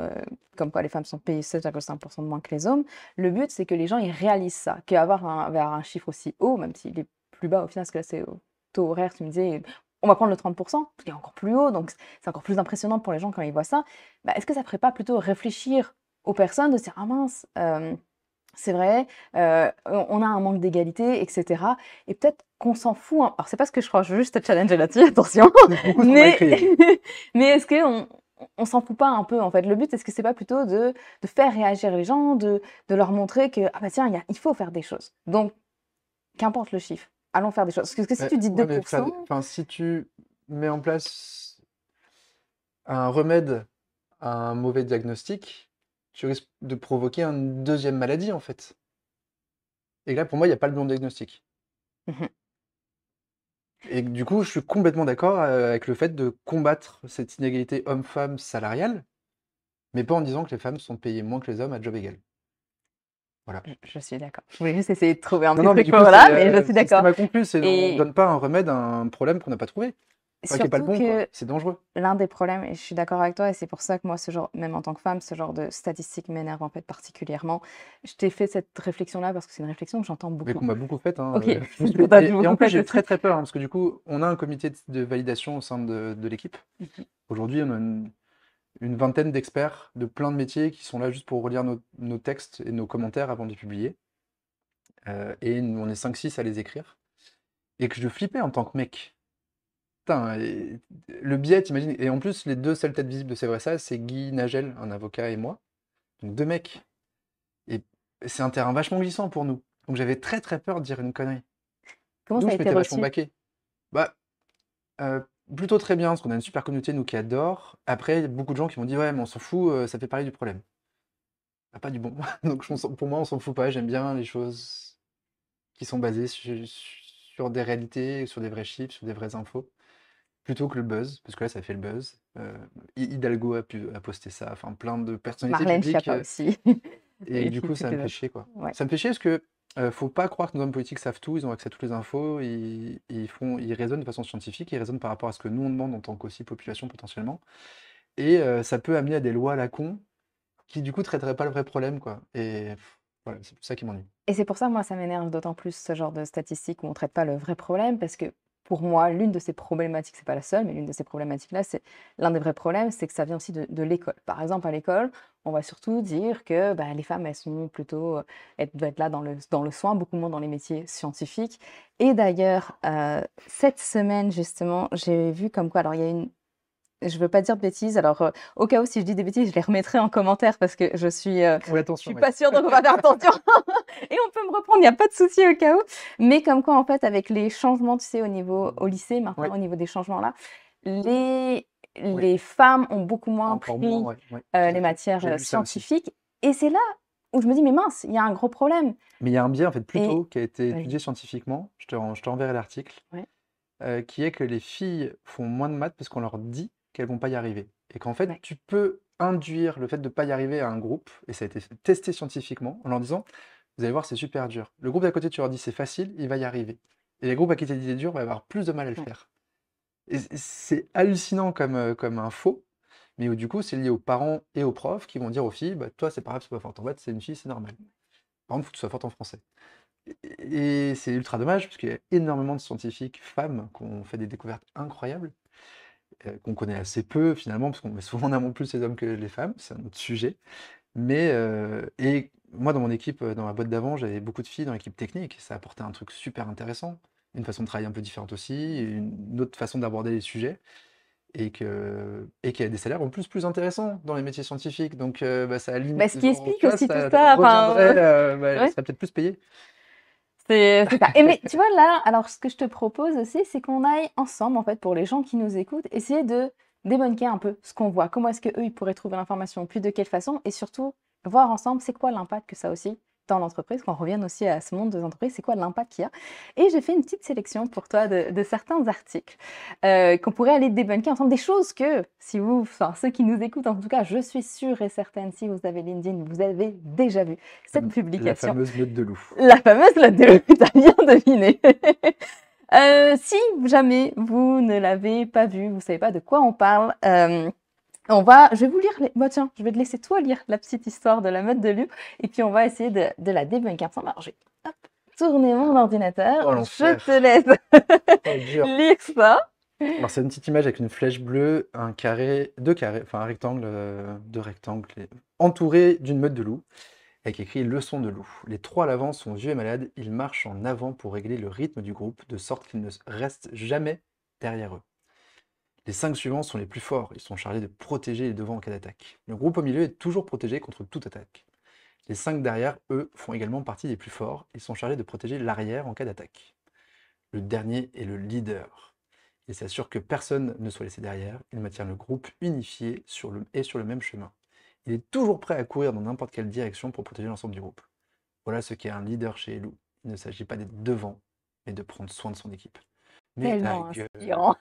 comme quoi les femmes sont payées 16,5% de moins que les hommes. Le but, c'est que les gens, ils réalisent ça, qu'avoir un chiffre aussi haut, même s'il est plus bas au final, parce que là, c'est au taux horaire, tu me disais, on va prendre le 30%, parce qu'il est encore plus haut, donc c'est encore plus impressionnant pour les gens quand ils voient ça. Bah, est-ce que ça ne ferait pas plutôt réfléchir aux personnes de se dire, ah mince, c'est vrai, on a un manque d'égalité, etc. Et peut-être qu'on s'en fout, hein. Alors, c'est pas ce que je crois, je veux juste te challenger là-dessus, attention. C'est beaucoup ce qu'on m'a Mais, écrit. mais est-ce qu'on on s'en fout pas un peu, en fait? Le but, est-ce que c'est pas plutôt de faire réagir les gens, de leur montrer que, ah bah tiens, il faut faire des choses. Donc, qu'importe le chiffre, allons faire des choses. Parce que si tu dis Ouais, mais 2%, enfin, si tu mets en place un remède à un mauvais diagnostic, tu risques de provoquer une deuxième maladie, en fait. Et là, pour moi, il n'y a pas le bon diagnostic. mhm. Et du coup, je suis complètement d'accord avec le fait de combattre cette inégalité homme-femme salariale, mais pas en disant que les femmes sont payées moins que les hommes à job égal. Voilà. Je suis d'accord. Je voulais juste essayer de trouver un Non, petit non, mais truc du pour coup, là, mais je suis c'est d'accord. ma conclusion, c'est on Et donne pas un remède à un problème qu'on n'a pas trouvé. Enfin, qui n'est pas le surtout bon, quoi. que C'est dangereux. l'un des problèmes, et je suis d'accord avec toi, et c'est pour ça que moi, ce genre, même en tant que femme, ce genre de statistiques m'énerve en fait particulièrement. Je t'ai fait cette réflexion-là parce que c'est une réflexion que j'entends Mais beaucoup. qu'on m'a beaucoup fait, hein, Ok, je me suis qu'on fait- t'a et en beaucoup plus, fait j'ai eu aussi. très peur, hein, parce que du coup, on a un comité de validation au sein de l'équipe. Mhm. Aujourd'hui, on a une vingtaine d'experts de plein de métiers qui sont là juste pour relire nos textes et nos commentaires avant de les publier. Et on est 5-6 à les écrire. Et que je flippais en tant que mec. Putain, le biais, t'imagines. Et en plus, les deux seules têtes visibles de C'est vrai ça, c'est Guy Nagel, un avocat, et moi. Donc deux mecs. Et c'est un terrain vachement glissant pour nous. Donc j'avais très très peur de dire une connerie. Comment ça D'où a je été m'étais vachement reçu? baqué. Bah, euh, plutôt très bien, parce qu'on a une super communauté, nous, qui adore. Après, il y a beaucoup de gens qui m'ont dit, ouais, mais on s'en fout, ça fait parler du problème. Ah, pas du bon. Donc pour moi, on s'en fout pas. J'aime bien les choses qui sont basées sur des réalités, sur des vrais chiffres, sur des vraies infos, plutôt que le buzz, parce que là, ça fait le buzz. Hidalgo a posté ça, enfin plein de personnalités Marlène publiques, Schiappa aussi. et Et du puis coup, toutes ça me les fait autres. chier, quoi. Ouais. Ça me fait chier parce que faut pas croire que nos hommes politiques savent tout, ils ont accès à toutes les infos, ils raisonnent de façon scientifique, ils raisonnent par rapport à ce que nous on demande en tant qu'aussi population potentiellement, et ça peut amener à des lois à la con qui du coup traiteraient pas le vrai problème, quoi. Et voilà, c'est ça qui m'ennuie. Et c'est pour ça, moi, ça m'énerve d'autant plus ce genre de statistiques où on ne traite pas le vrai problème, parce que pour moi, l'une de ces problématiques, c'est pas la seule, mais l'une de ces problématiques-là, c'est l'un des vrais problèmes, c'est que ça vient aussi de l'école. Par exemple, à l'école, on va surtout dire que bah, les femmes, elles sont plutôt, elles doivent être là dans le soin, beaucoup moins dans les métiers scientifiques. Et d'ailleurs, cette semaine, justement, j'ai vu comme quoi, alors il y a une je veux pas dire de bêtises, alors, au cas où si je dis des bêtises, je les remettrai en commentaire parce que Oui, je attention, suis oui. pas sûre, donc on va faire attention et on peut me reprendre, il y a pas de souci au cas où. Mais comme quoi, en fait, avec les changements, tu sais, au lycée Oui, maintenant, au niveau des changements là, les oui, les femmes ont beaucoup moins encore moins, pris, ouais, ouais, tout à les fait. matières, J'ai vu ça aussi. scientifiques et c'est là où je me dis: «Mais mince, il y a un gros problème» Mais il y a un biais en fait plus et tôt qui a été vas-y. étudié scientifiquement, je te renverrai l'article, Ouais, qui est que les filles font moins de maths parce qu'on leur dit qu'elles vont pas y arriver. Et qu'en fait, ouais, tu peux induire le fait de pas y arriver à un groupe, et ça a été testé scientifiquement, en leur disant, vous allez voir, c'est super dur. Le groupe d'à côté, tu leur dis c'est facile, il va y arriver. Et les groupes à qui tu dit c'est dur vont avoir plus de mal à le ouais. faire. Et c'est hallucinant comme info, mais où, du coup, c'est lié aux parents et aux profs qui vont dire aux filles, bah, toi, c'est pas grave, c'est pas fort en maths, c'est une fille, c'est normal. Par contre, il faut que tu sois forte en français. Et c'est ultra dommage, parce qu'il y a énormément de scientifiques femmes qui ont fait des découvertes incroyables, qu'on connaît assez peu finalement, parce qu'on met souvent en avant plus les hommes que les femmes, c'est un autre sujet. Mais et moi, dans mon équipe, dans ma boîte d'avant, j'avais beaucoup de filles dans l'équipe technique, ça apportait un truc super intéressant, une façon de travailler un peu différente aussi, une autre façon d'aborder les sujets, et qu'il y a des salaires en plus intéressants dans les métiers scientifiques. Donc bah, ça Bah, aligne, ce qui genre, explique tu vois, aussi tout ça ça, reviendrait, enfin, bah, elles ouais. seraient peut-être plus payées. C'est ça. Et mais tu vois là, alors ce que je te propose aussi, c'est qu'on aille ensemble, en fait, pour les gens qui nous écoutent, essayer de débunker un peu ce qu'on voit. Comment est-ce qu'eux, ils pourraient trouver l'information, puis de quelle façon, et surtout voir ensemble c'est quoi l'impact que ça a aussi dans l'entreprise, qu'on revienne aussi à ce monde des entreprises, c'est quoi l'impact qu'il y a. Et j'ai fait une petite sélection pour toi de certains articles qu'on pourrait aller débunker ensemble, des choses que, si vous, enfin ceux qui nous écoutent en tout cas, je suis sûre et certaine, si vous avez LinkedIn, vous avez déjà vu cette La publication. fameuse meute de loup. La fameuse latte de l'eau, t'as bien deviné. Si jamais vous ne l'avez pas vu, vous savez pas de quoi on parle, je vais vous lire, tiens, je vais te laisser toi lire la petite histoire de la meute de loup, et puis on va essayer de la débunker ensemble. Alors, je vais hop, tourner mon ordinateur, Oh, je l'enfer. te laisse Oh, dur. lire ça. Alors, c'est une petite image avec une flèche bleue, un carré, deux carrés, enfin un rectangle, deux rectangles, entouré d'une meute de loups, avec écrit Leçon de loup. Les trois à l'avant sont vieux et malades, ils marchent en avant pour régler le rythme du groupe, de sorte qu'ils ne restent jamais derrière eux. Les 5 suivants sont les plus forts, ils sont chargés de protéger les devants en cas d'attaque. Le groupe au milieu est toujours protégé contre toute attaque. Les 5 derrière, eux, font également partie des plus forts, ils sont chargés de protéger l'arrière en cas d'attaque. Le dernier est le leader. Il s'assure que personne ne soit laissé derrière, il maintient le groupe unifié sur le même chemin. Il est toujours prêt à courir dans n'importe quelle direction pour protéger l'ensemble du groupe. Voilà ce qu'est un leader chez les loups. Il ne s'agit pas d'être devant, mais de prendre soin de son équipe. Mais ta Tellement gueule. inspirant.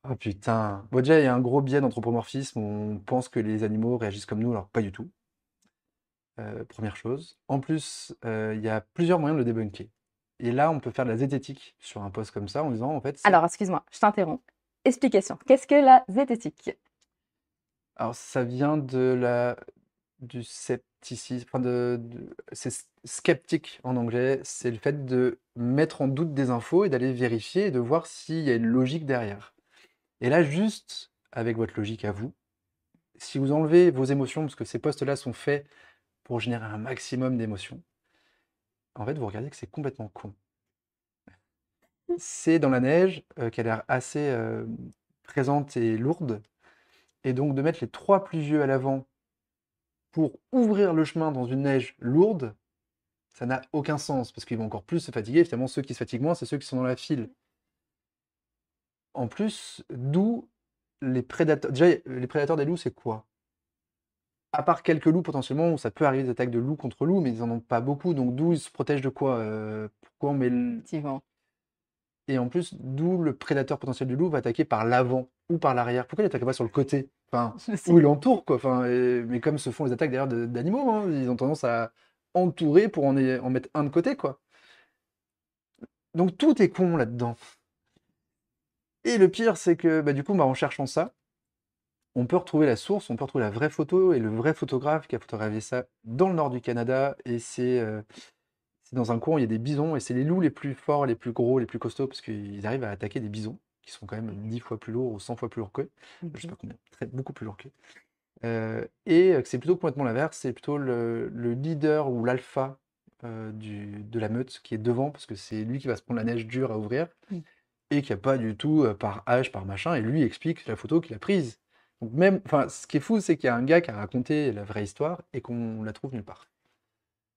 Oh putain. Bon, déjà, il y a un gros biais d'anthropomorphisme. On pense que les animaux réagissent comme nous, alors pas du tout. Première chose. En plus, il y a plusieurs moyens de le débunker. Et là, on peut faire de la zététique sur un post comme ça en disant, en fait, Alors, excuse-moi, je t'interromps. Explication. Qu'est-ce que la zététique? alors ça vient du scepticisme, enfin c'est sceptique en anglais, c'est le fait de mettre en doute des infos et d'aller vérifier et de voir s'il y a une logique derrière. Et là, juste avec votre logique à vous, si vous enlevez vos émotions, parce que ces posts-là sont faits pour générer un maximum d'émotions, en fait, vous regardez que c'est complètement con. C'est dans la neige qui a l'air assez présente et lourde, et donc de mettre les trois plus vieux à l'avant pour ouvrir le chemin dans une neige lourde, ça n'a aucun sens, parce qu'ils vont encore plus se fatiguer. Finalement, ceux qui se fatiguent moins, c'est ceux qui sont dans la file. En plus, d'où les prédateurs. Déjà, les prédateurs des loups, c'est quoi? À part quelques loups potentiellement, où ça peut arriver des attaques de loups contre loups, mais ils en ont pas beaucoup, donc d'où ils se protègent de quoi? Pourquoi on met Effectivement. Et en plus, d'où le prédateur potentiel du loup va attaquer par l'avant ou par l'arrière. Pourquoi il n'attaque pas sur le côté? Enfin, Je sais ou il pas. entoure, quoi. Enfin, mais comme se font les attaques d'ailleurs d'animaux, hein, ils ont tendance à entourer pour en mettre un de côté, quoi. Donc tout est con là-dedans. Et le pire, c'est que bah, du coup, bah, en cherchant ça, on peut retrouver la source, on peut retrouver la vraie photo et le vrai photographe qui a photographié ça dans le nord du Canada. Et c'est dans un coin où il y a des bisons et c'est les loups les plus forts, les plus gros, les plus costauds parce qu'ils arrivent à attaquer des bisons qui sont quand même 10 fois plus lourds ou 100 fois plus lourds qu'eux. Je sais pas combien, beaucoup plus lourds qu'eux. Que c'est plutôt complètement l'inverse, c'est plutôt le leader ou l'alpha de la meute qui est devant parce que c'est lui qui va se prendre la neige dure à ouvrir Mm. et qui a pas du tout par âge, par machin, et lui explique la photo qu'il a prise. Donc même, enfin, ce qui est fou, c'est qu'il y a un gars qui a raconté la vraie histoire et qu'on la trouve nulle part.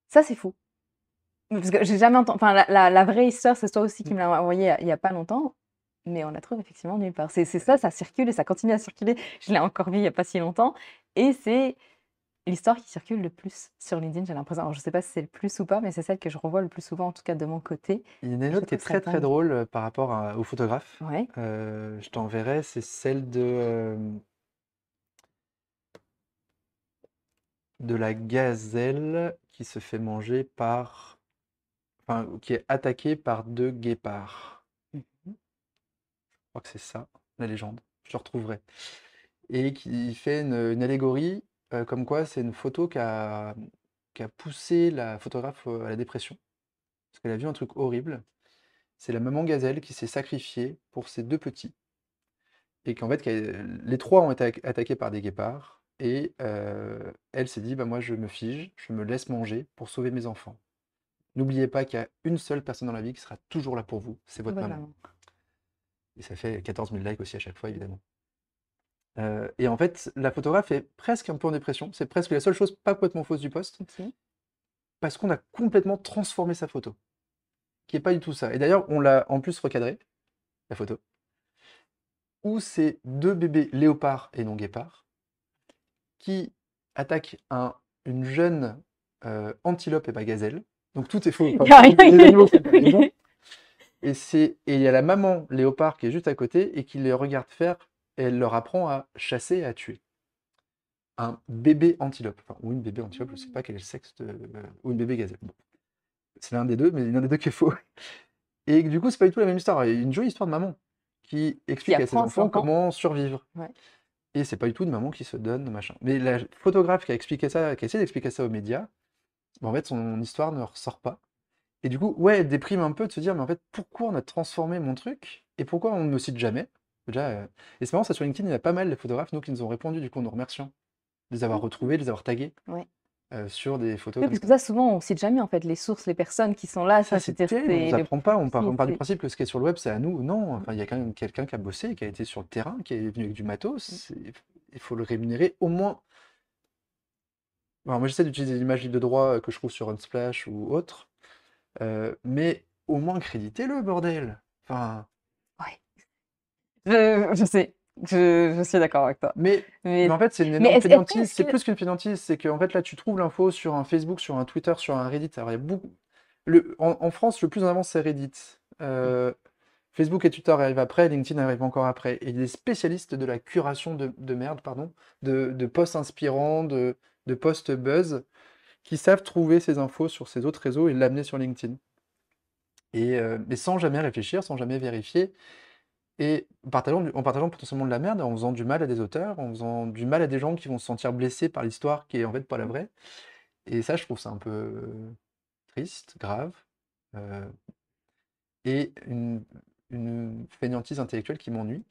Ça, c'est fou. Parce que j'ai jamais entendu. Enfin, la vraie histoire, c'est toi aussi qui me l'a envoyé il y a pas longtemps, mais on la trouve effectivement nulle part. C'est ça, ça circule et ça continue à circuler. Je l'ai encore vu il y a pas si longtemps, et c'est l'histoire qui circule le plus sur LinkedIn, j'ai l'impression. Alors, je sais pas si c'est le plus ou pas, mais c'est celle que je revois le plus souvent, en tout cas de mon côté. Il y en a Et une je autre qui est trouve ça très très dingue. drôle par rapport au photographe. Ouais. Je t'enverrai, c'est celle de la gazelle qui se fait manger par, enfin, qui est attaquée par deux guépards. Mhm. Je crois que c'est ça, la légende. Je le retrouverai. Et qui fait une allégorie, comme quoi c'est une photo qui a poussé la photographe à la dépression. Parce qu'elle a vu un truc horrible. C'est la maman gazelle qui s'est sacrifiée pour ses deux petits. Et qu'en fait, les trois ont été attaqués par des guépards. Et elle s'est dit, bah, moi je me fige, je me laisse manger pour sauver mes enfants. N'oubliez pas qu'il y a une seule personne dans la vie qui sera toujours là pour vous, c'est votre Votre maman. maman. Et ça fait 14 000 likes aussi à chaque fois, évidemment. Et en fait, la photographe est presque un peu en dépression. C'est presque la seule chose pas complètement fausse du post, Ok. parce qu'on a complètement transformé sa photo, qui est pas du tout ça. Et d'ailleurs, on l'a en plus recadré, la photo, où c'est deux bébés léopards et non guépards qui attaquent une jeune antilope et pas gazelle. Donc tout est faux. Il y a rien. Les animaux sont pas les bons. Et il y a la maman léopard qui est juste à côté et qui les regarde faire, et elle leur apprend à chasser et à tuer. Un bébé antilope, enfin, ou une bébé antilope, je ne sais pas quel est le sexe ou une bébé gazelle. Bon. c'est l'un des deux, mais l'un des deux qui est faux. Et du coup, c'est pas du tout la même histoire. Il y a une jolie histoire de maman qui Qui explique à ses apprend à ses enfants enfants. comment survivre. Ouais. Et c'est pas du tout de maman qui se donne, machin. Mais la photographe qui a expliqué ça, qui a essayé d'expliquer ça aux médias, en fait, son histoire ne ressort pas. Et du coup, ouais, elle déprime un peu de se dire, mais en fait, pourquoi on a transformé mon truc et pourquoi on ne me cite jamais? Déjà, et c'est marrant, ça sur LinkedIn, il y a pas mal de photographes, nous, qui nous ont répondu, du coup, en nous remerciant de les avoir retrouvés, de les avoir tagués Ouais. sur des photos Oui, comme parce que ça. ça, souvent, on cite jamais en fait les sources, les personnes qui sont là. Ça, Ça, c'est c'est terrible, on nous apprend pas, on part du c'est- principe que ce qui est sur le web, c'est à nous. Non, enfin, il y a quand même quelqu'un qui a bossé, qui a été sur le terrain, qui est venu avec du matos. Il faut le rémunérer au moins. Alors, moi, j'essaie d'utiliser des images libres de droit que je trouve sur Unsplash ou autre, mais au moins créditez-le, bordel. Enfin, Ouais. Je sais, je suis d'accord avec toi. mais Mais, en fait, c'est une mais énorme fainéantise. est-ce C'est que... plus qu'une fainéantise, c'est qu'en fait, là, tu trouves l'info sur un Facebook, sur un Twitter, sur un Reddit. Alors, il y a beaucoup. En France, le plus en avant, c'est Reddit. Facebook et Twitter arrivent après, LinkedIn arrive encore après. Et il est spécialiste de la curation de merde, pardon, de posts inspirants, de posts buzz, qui savent trouver ces infos sur ces autres réseaux et l'amener sur LinkedIn. Mais sans jamais réfléchir, sans jamais vérifier, et en partageant potentiellement de la merde, en faisant du mal à des auteurs, en faisant du mal à des gens qui vont se sentir blessés par l'histoire qui est en fait pas la vraie. Et ça, je trouve ça un peu triste, grave, euh, et une fainéantise intellectuelle qui m'ennuie.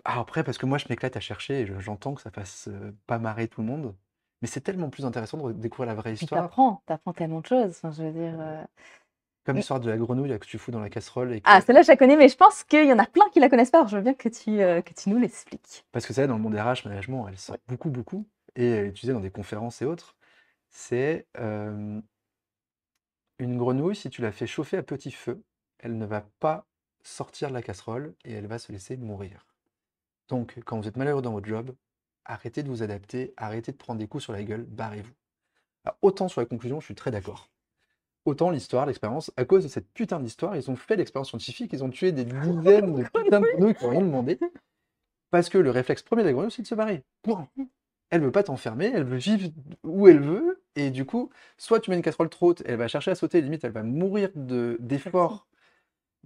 Ah, après, parce que moi, je m'éclate à chercher et j'entends que ça fasse pas marrer tout le monde, mais c'est tellement plus intéressant de découvrir la vraie Puis histoire, t'apprends tellement de choses. Enfin, je veux dire. comme l'histoire de la grenouille là, que tu fous dans la casserole et Ah, que. celle-là, je la connais, mais je pense qu'il y en a plein qui la connaissent pas. Alors, je veux bien que tu nous l'expliques. Parce que ça, dans le monde RH, management, elle sort Ouais. beaucoup, beaucoup, et elle est utilisée dans des conférences et autres. C'est une grenouille, si tu la fais chauffer à petit feu, elle ne va pas sortir de la casserole et elle va se laisser mourir. Donc, quand vous êtes malheureux dans votre job, arrêtez de vous adapter, arrêtez de prendre des coups sur la gueule, barrez-vous. Alors, autant sur la conclusion, je suis très d'accord. Autant l'histoire, l'expérience, à cause de cette putain d'histoire, ils ont fait l'expérience scientifique, ils ont tué des dizaines de putains de grenouilles qui n'ont rien demandé, parce que le réflexe premier de la grenouille, c'est de se barrer. Point. Elle veut pas t'enfermer, elle veut vivre où elle veut, et du coup, soit tu mets une casserole trop haute, elle va chercher à sauter, limite elle va mourir d'effort.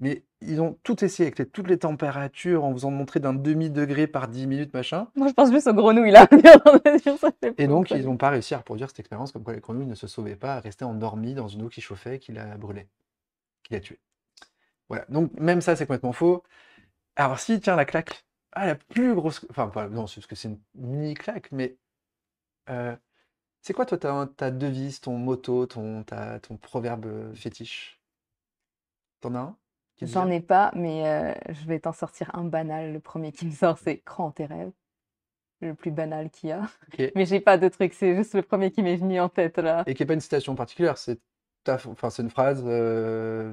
Mais ils ont tout essayé avec toutes les températures, en faisant montrer d'un demi-degré par 10 minutes, machin. Moi, je pense juste aux grenouilles là. Ça fait Et peur, donc, ça. ils n'ont pas réussi à reproduire cette expérience comme quoi les grenouilles ne se sauvaient pas, restaient endormies dans une eau qui chauffait, qui la brûlait, qui la tuait. Voilà. Donc, même ça, c'est complètement faux. Alors, si, tiens, la claque. Ah, la plus grosse. Enfin, non, c'est parce que c'est une mini claque, mais. euh, c'est quoi, toi, ta devise, ton motto, ton proverbe fétiche? T'en as un qui te J'en vient? ai pas, mais je vais t'en sortir un banal. Le premier qui me sort, c'est crois en tes rêves. Le plus banal qu'il y a. Ok. Mais j'ai pas de truc, c'est juste le premier qui m'est venu en tête là. Et qui n'est pas une citation particulière, enfin, c'est une phrase,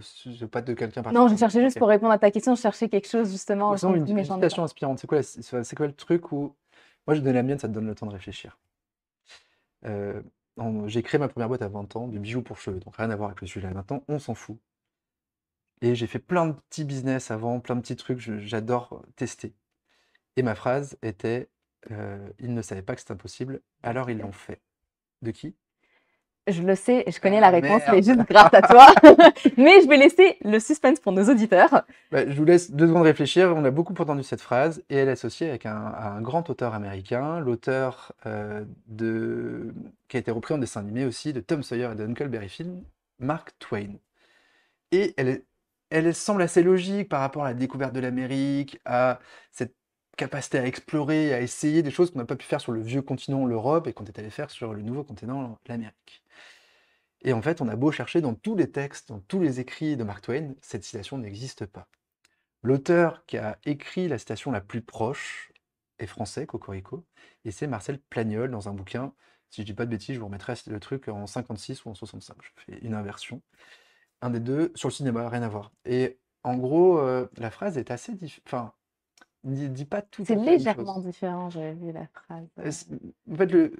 c'est pas de quelqu'un Non, je particulier. cherchais juste Ok. pour répondre à ta question, je cherchais quelque chose justement, Ou je sinon, me une, dis, mais une j'en ai pas. citation inspirante, c'est quoi le truc où. Moi, je donne la mienne, ça te donne le temps de réfléchir. Euh, j'ai créé ma première boîte à 20 ans, de bijoux pour cheveux, donc rien à voir avec le sujet. Maintenant, on s'en fout. Et j'ai fait plein de petits business avant, plein de petits trucs, j'adore tester. Et ma phrase était ils ne savaient pas que c'était impossible, alors ils l'ont fait. De qui? Je le sais, je connais la Ah réponse, mais merde! juste grâce à toi. Mais je vais laisser le suspense pour nos auditeurs. Bah, je vous laisse 2 secondes réfléchir. On a beaucoup entendu cette phrase et elle est associée avec un grand auteur américain, l'auteur qui a été repris en dessin animé aussi, de Tom Sawyer et de Huckleberry Finn, Mark Twain. Et elle semble assez logique par rapport à la découverte de l'Amérique, à cette capacité à explorer, à essayer des choses qu'on n'a pas pu faire sur le vieux continent, l'Europe, et qu'on est allé faire sur le nouveau continent, l'Amérique. Et en fait, on a beau chercher dans tous les textes, dans tous les écrits de Mark Twain, cette citation n'existe pas. L'auteur qui a écrit la citation la plus proche est français, Cocorico, et c'est Marcel Plagnol dans un bouquin. Si je dis pas de bêtises, je vous remettrai le truc en 56 ou en 65. Je fais une inversion. Un des deux, sur le cinéma, rien à voir. Et en gros, la phrase est assez enfin, dit pas tout C'est à fait la même légèrement chose. différent, j'avais vu la phrase. En fait,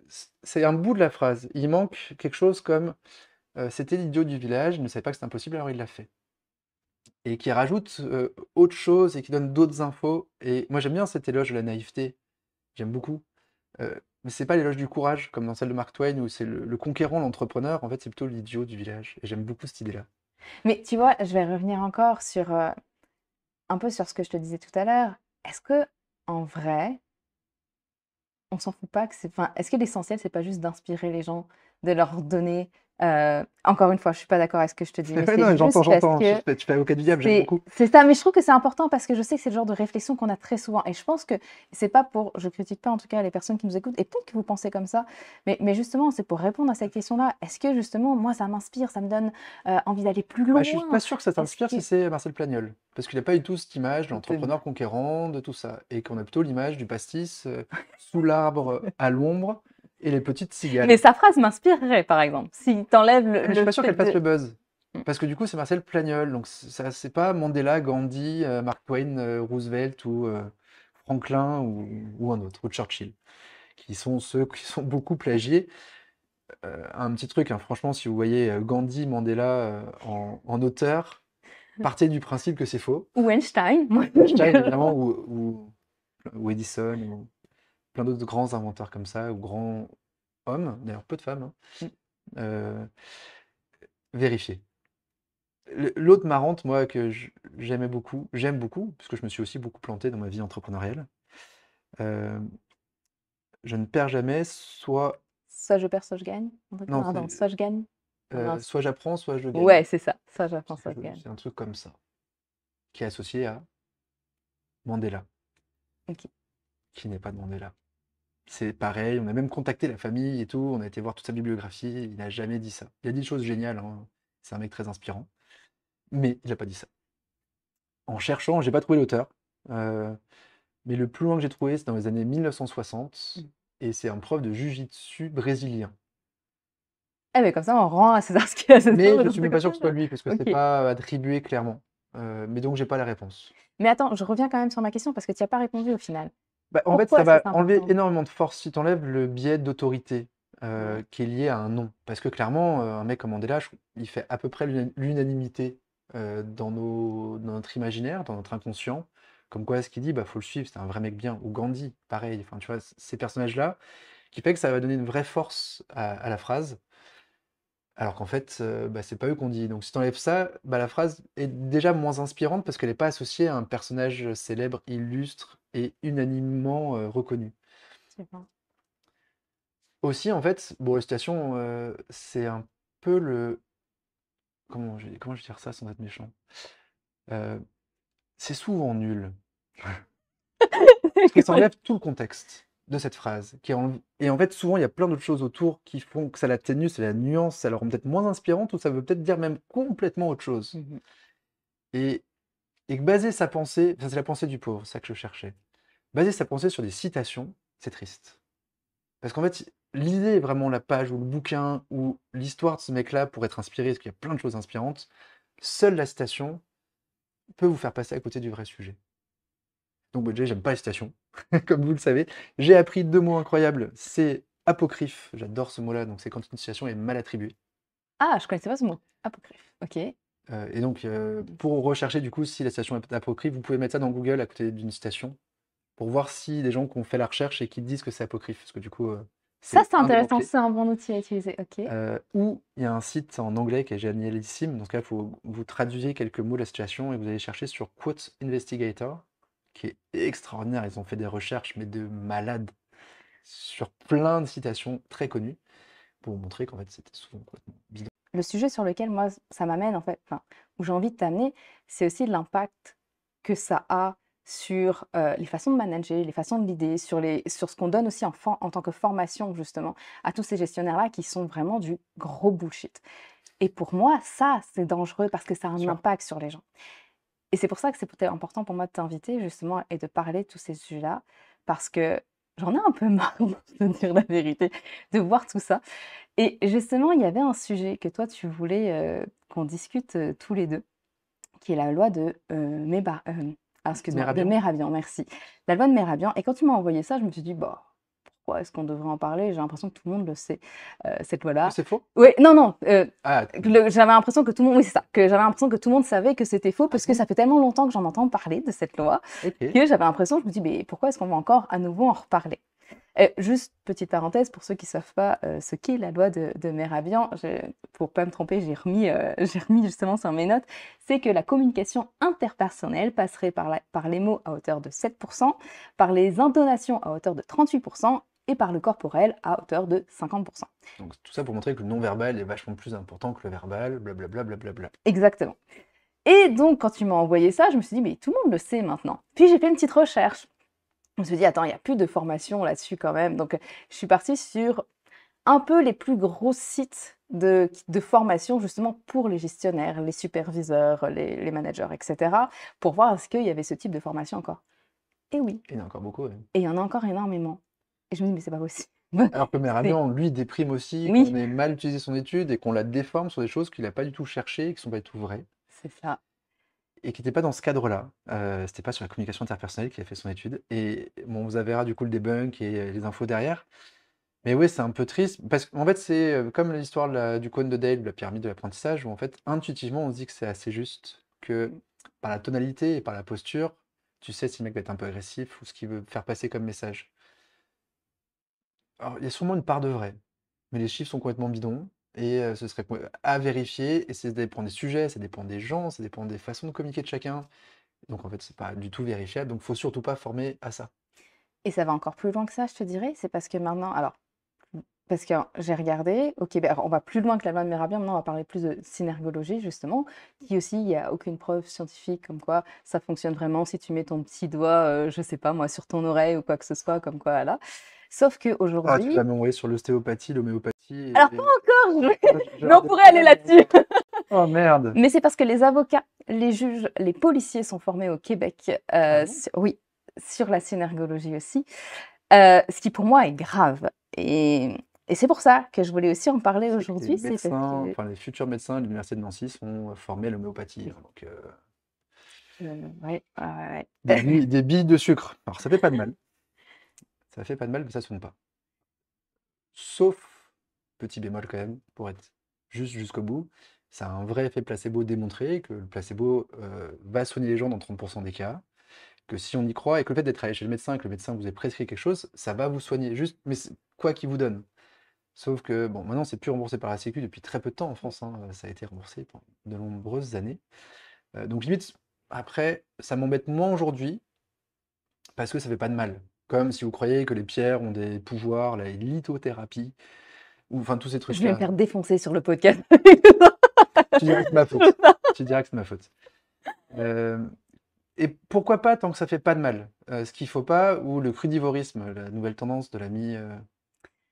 c'est un bout de la phrase. Il manque quelque chose comme c'était l'idiot du village, il ne savait pas que c'était impossible, alors il l'a fait. Et qui rajoute autre chose et qui donne d'autres infos. Et moi, j'aime bien cet éloge de la naïveté. J'aime beaucoup. Mais c'est pas l'éloge du courage, comme dans celle de Mark Twain, où c'est le conquérant, l'entrepreneur. En fait, c'est plutôt l'idiot du village. Et j'aime beaucoup cette idée-là. Mais tu vois, je vais revenir encore sur un peu sur ce que je te disais tout à l'heure. Est-ce que en vrai, on s'en fout pas que c'est. Enfin, est-ce que l'essentiel, c'est pas juste d'inspirer les gens, de leur donner. Encore une fois, je suis pas d'accord avec ce que je te dis, mais Ouais, c'est non, j'entends, juste parce j'entends. que Tu fais avocat du diable, j'aime beaucoup. c'est ça. Mais je trouve que c'est important parce que je sais que c'est le genre de réflexion qu'on a très souvent. Et je pense que c'est pas pour. Je critique pas en tout cas les personnes qui nous écoutent. Et peut-être que vous pensez comme ça. Mais justement, c'est pour répondre à cette question-là. Est-ce que justement, moi, ça m'inspire, ça me donne envie d'aller plus Bah, je suis pas loin? sûr que ça Est-ce t'inspire que. si c'est Marcel Plagnol. Parce qu'il n'a pas eu tout cette image de l'entrepreneur conquérant, de tout ça. Et qu'on a plutôt l'image du pastis sous l'arbre, à l'ombre, et les petites Mais cigales. sa phrase m'inspirerait, par exemple. Si t'enlèves Ah, mais je suis le pas sûr fait qu'elle fasse de. le buzz. Parce que du coup, c'est Marcel Plagnol. Donc, ça, c'est pas Mandela, Gandhi, Mark Twain, Roosevelt ou Franklin ou un autre, ou Churchill, qui sont ceux qui sont beaucoup plagiés. Un petit truc, hein, franchement, si vous voyez Gandhi, Mandela en auteur, partez du principe que c'est faux. Ou Einstein. Moi, Einstein, évidemment, ou Edison, ou plein d'autres grands inventeurs comme ça, ou grands hommes, d'ailleurs peu de femmes, hein. Euh, Vérifiez. L'autre marrante, moi, que j'aime beaucoup, parce que je me suis aussi beaucoup planté dans ma vie entrepreneuriale, euh, je ne perds jamais, soit... Soit je perds, soit je gagne. Non, Pardon, soit je gagne. Ah, mince. soit j'apprends, soit je gagne. Ouais, c'est ça. Soit j'apprends, soit je gagne. C'est un truc comme ça, qui est associé à Mandela, Ok. qui n'est pas de Mandela. C'est pareil, on a même contacté la famille et tout, on a été voir toute sa bibliographie, il n'a jamais dit ça. Il a dit des choses géniales, hein, c'est un mec très inspirant, mais il n'a pas dit ça. En cherchant, j'ai pas trouvé l'auteur, euh, mais le plus loin que j'ai trouvé, c'est dans les années 1960, et c'est un prof de jiu-jitsu brésilien. Eh, mais comme ça, on rend à César ce qu'il a à César. Mais je dans suis ce même pas sûr que ce soit cas-là. lui, parce que c'est Ok. pas attribué clairement. Mais donc j'ai pas la réponse. Mais attends, je reviens quand même sur ma question parce que tu n'y as pas répondu au final. Bah, en fait, Pourquoi ça est-ce que va c'est enlever important? énormément de force si tu enlèves le biais d'autorité Ouais. qui est lié à un nom. Parce que clairement, un mec comme Mandela, il fait à peu près l'unanimité dans notre imaginaire, dans notre inconscient. Comme quoi, ce qu'il dit, bah, faut le suivre, c'est un vrai mec bien. Ou Gandhi, pareil. Enfin, tu vois, ces personnages-là, qui fait que ça va donner une vraie force à la phrase. Alors qu'en fait, bah, c'est pas eux qu'on dit. Donc si tu enlèves ça, bah, la phrase est déjà moins inspirante parce qu'elle n'est pas associée à un personnage célèbre, illustre et unanimement reconnu. Je sais pas. Aussi, en fait, bon, la citation, c'est un peu le... comment je vais dire ça sans être méchant? Euh, c'est souvent nul. Parce que ça enlève tout le contexte de cette phrase. Et en fait, souvent, il y a plein d'autres choses autour qui font que ça l'atténue, c'est la nuance, ça la rend peut-être moins inspirante ou ça veut peut-être dire même complètement autre chose. Mhm. Et, et que baser sa pensée, ça c'est la pensée du pauvre, c'est ça que je cherchais. Baser sa pensée sur des citations, c'est triste. Parce qu'en fait, lisez vraiment la page ou le bouquin ou l'histoire de ce mec-là pour être inspiré, parce qu'il y a plein de choses inspirantes. Seule la citation peut vous faire passer à côté du vrai sujet. Donc déjà, j'aime pas les citations, comme vous le savez. J'ai appris 2 mots incroyables, c'est apocryphe, j'adore ce mot-là, donc c'est quand une citation est mal attribuée. Ah, je connaissais pas ce mot. Apocryphe. Ok. Et donc, pour rechercher du coup si la citation est apocryphe, vous pouvez mettre ça dans Google à côté d'une citation, pour voir si des gens qui ont fait la recherche et qui disent que c'est apocryphe, parce que du coup, Ça, c'est c'est un des intéressant. mots-clés. C'est un bon outil à utiliser. Ok. Ou il y a un site en anglais qui est génialissime. Dans ce cas, vous traduisez quelques mots de la situation et vous allez chercher sur Quote Investigator, qui est extraordinaire. Ils ont fait des recherches, mais de malades, sur plein de citations très connues, pour vous montrer qu'en fait, c'était souvent complètement bidon. Le sujet sur lequel moi ça m'amène en fait, enfin, où j'ai envie de t'amener, c'est aussi l'impact que ça a sur les façons de manager, les façons de l'idée, sur ce qu'on donne aussi en tant que formation justement à tous ces gestionnaires-là qui sont vraiment du gros bullshit. Et pour moi, ça, c'est dangereux parce que ça a un Sûr. impact sur les gens. Et c'est pour ça que c'est peut-être important pour moi de t'inviter justement et de parler de tous ces sujets-là parce que j'en ai un peu marre, de dire la vérité, de voir tout ça. Et justement, il y avait un sujet que toi, tu voulais qu'on discute tous les deux, qui est la loi de excuse-moi, de Merabian. Merabian, merci. La loi de Merabian. Et quand tu m'as envoyé ça, je me suis dit, bah, pourquoi est-ce qu'on devrait en parler? J'ai l'impression que tout le monde le sait, cette Que loi-là. c'est faux? Oui, non, non. Ah, J'avais l'impression que tout le monde, oui, c'est ça, que j'avais l'impression que tout le monde savait que c'était faux, parce que bon? ça fait tellement longtemps que j'en entends parler de cette loi, Ok. que j'avais l'impression, je me dis, mais pourquoi est-ce qu'on va encore à nouveau en reparler? Juste petite parenthèse, pour ceux qui ne savent pas ce qu'est la loi de Mehrabian, pour pas me tromper, j'ai remis, j'ai remis justement sur mes notes, c'est que la communication interpersonnelle passerait par les mots à hauteur de 7%, par les intonations à hauteur de 38% et par le corporel à hauteur de 50%. Donc tout ça pour montrer que le non-verbal est vachement plus important que le verbal, blablabla, blablabla. Exactement. Et donc, quand tu m'as envoyé ça, je me suis dit, mais tout le monde le sait maintenant. Puis j'ai fait une petite recherche. Je me suis dit, attends, il n'y a plus de formation là-dessus quand même. Donc, je suis partie sur un peu les plus gros sites de formation justement pour les gestionnaires, les superviseurs, les managers, etc. pour voir est-ce qu'il y avait ce type de formation encore. Et oui. Et il y en a encore beaucoup. Ouais. Et il y en a encore énormément. Et je me dis, mais c'est pas possible. Alors que Mehrabian, lui, déprime aussi Oui. qu'on ait mal utilisé son étude et qu'on la déforme sur des choses qu'il n'a pas du tout cherchées, qui ne sont pas du tout vraies. C'est ça. Et qui n'était pas dans ce cadre-là. C'était pas sur la communication interpersonnelle qu'il a fait son étude. Et bon, vous verra du coup le debunk et les infos derrière. Mais oui, c'est un peu triste, parce qu'en fait, c'est comme l'histoire du cône de Dale, la pyramide de l'apprentissage, où en fait, intuitivement, on se dit que c'est assez juste, que par la tonalité et par la posture, tu sais si le mec va être un peu agressif ou ce qu'il veut faire passer comme message. Alors, il y a sûrement une part de vrai, mais les chiffres sont complètement bidons, et ce serait à vérifier, et ça dépend des sujets, ça dépend des gens, ça dépend des façons de communiquer de chacun. Donc en fait, c'est pas du tout vérifiable, donc faut surtout pas former à ça. Et ça va encore plus loin que ça, je te dirais. C'est parce que maintenant, alors, parce que j'ai regardé, ok, ben, on va plus loin que la loi de Mehrabian, maintenant on va parler plus de synergologie justement, qui aussi, il n'y a aucune preuve scientifique comme quoi ça fonctionne vraiment si tu mets ton petit doigt, je sais pas moi, sur ton oreille ou quoi que ce soit, comme quoi là. Sauf Ah, tu qu'aujourd'hui... vas m'envoyer sur l'ostéopathie, l'homéopathie. Alors pas encore, mais on rajoute pourrait aller là-dessus. Oh merde! Mais c'est parce que les avocats, les juges, les policiers sont formés au Québec, Ah bon? oui, sur la synergologie aussi, ce qui pour moi est grave. Et c'est pour ça que je voulais aussi en parler C'est que aujourd'hui. les C'est parce médecins, que... enfin les futurs médecins de l'université de Nancy sont formés à l'homéopathie, hein, donc ouais, ouais. des billes de sucre. Alors ça fait pas de mal. Ça fait pas de mal, mais ça se fume pas. Sauf, petit bémol quand même, pour être juste jusqu'au bout, ça a un vrai effet placebo démontré, que le placebo va soigner les gens dans 30% des cas, que si on y croit, et que le fait d'être allé chez le médecin, que le médecin vous ait prescrit quelque chose, ça va vous soigner, juste, mais quoi qu'il vous donne. Sauf que, bon, maintenant c'est plus remboursé par la Sécu depuis très peu de temps en France, hein, ça a été remboursé pendant de nombreuses années. Donc limite, après, ça m'embête moins aujourd'hui, parce que ça fait pas de mal. Comme si vous croyez que les pierres ont des pouvoirs, la lithothérapie, ou enfin tous ces Je vais me trucs-là. faire défoncer sur le podcast. Tu dirais que c'est ma faute. Tu dirais que c'est ma faute. Et pourquoi pas tant que ça fait pas de mal. Ce qu'il faut pas, ou le crudivorisme, la nouvelle tendance de l'ami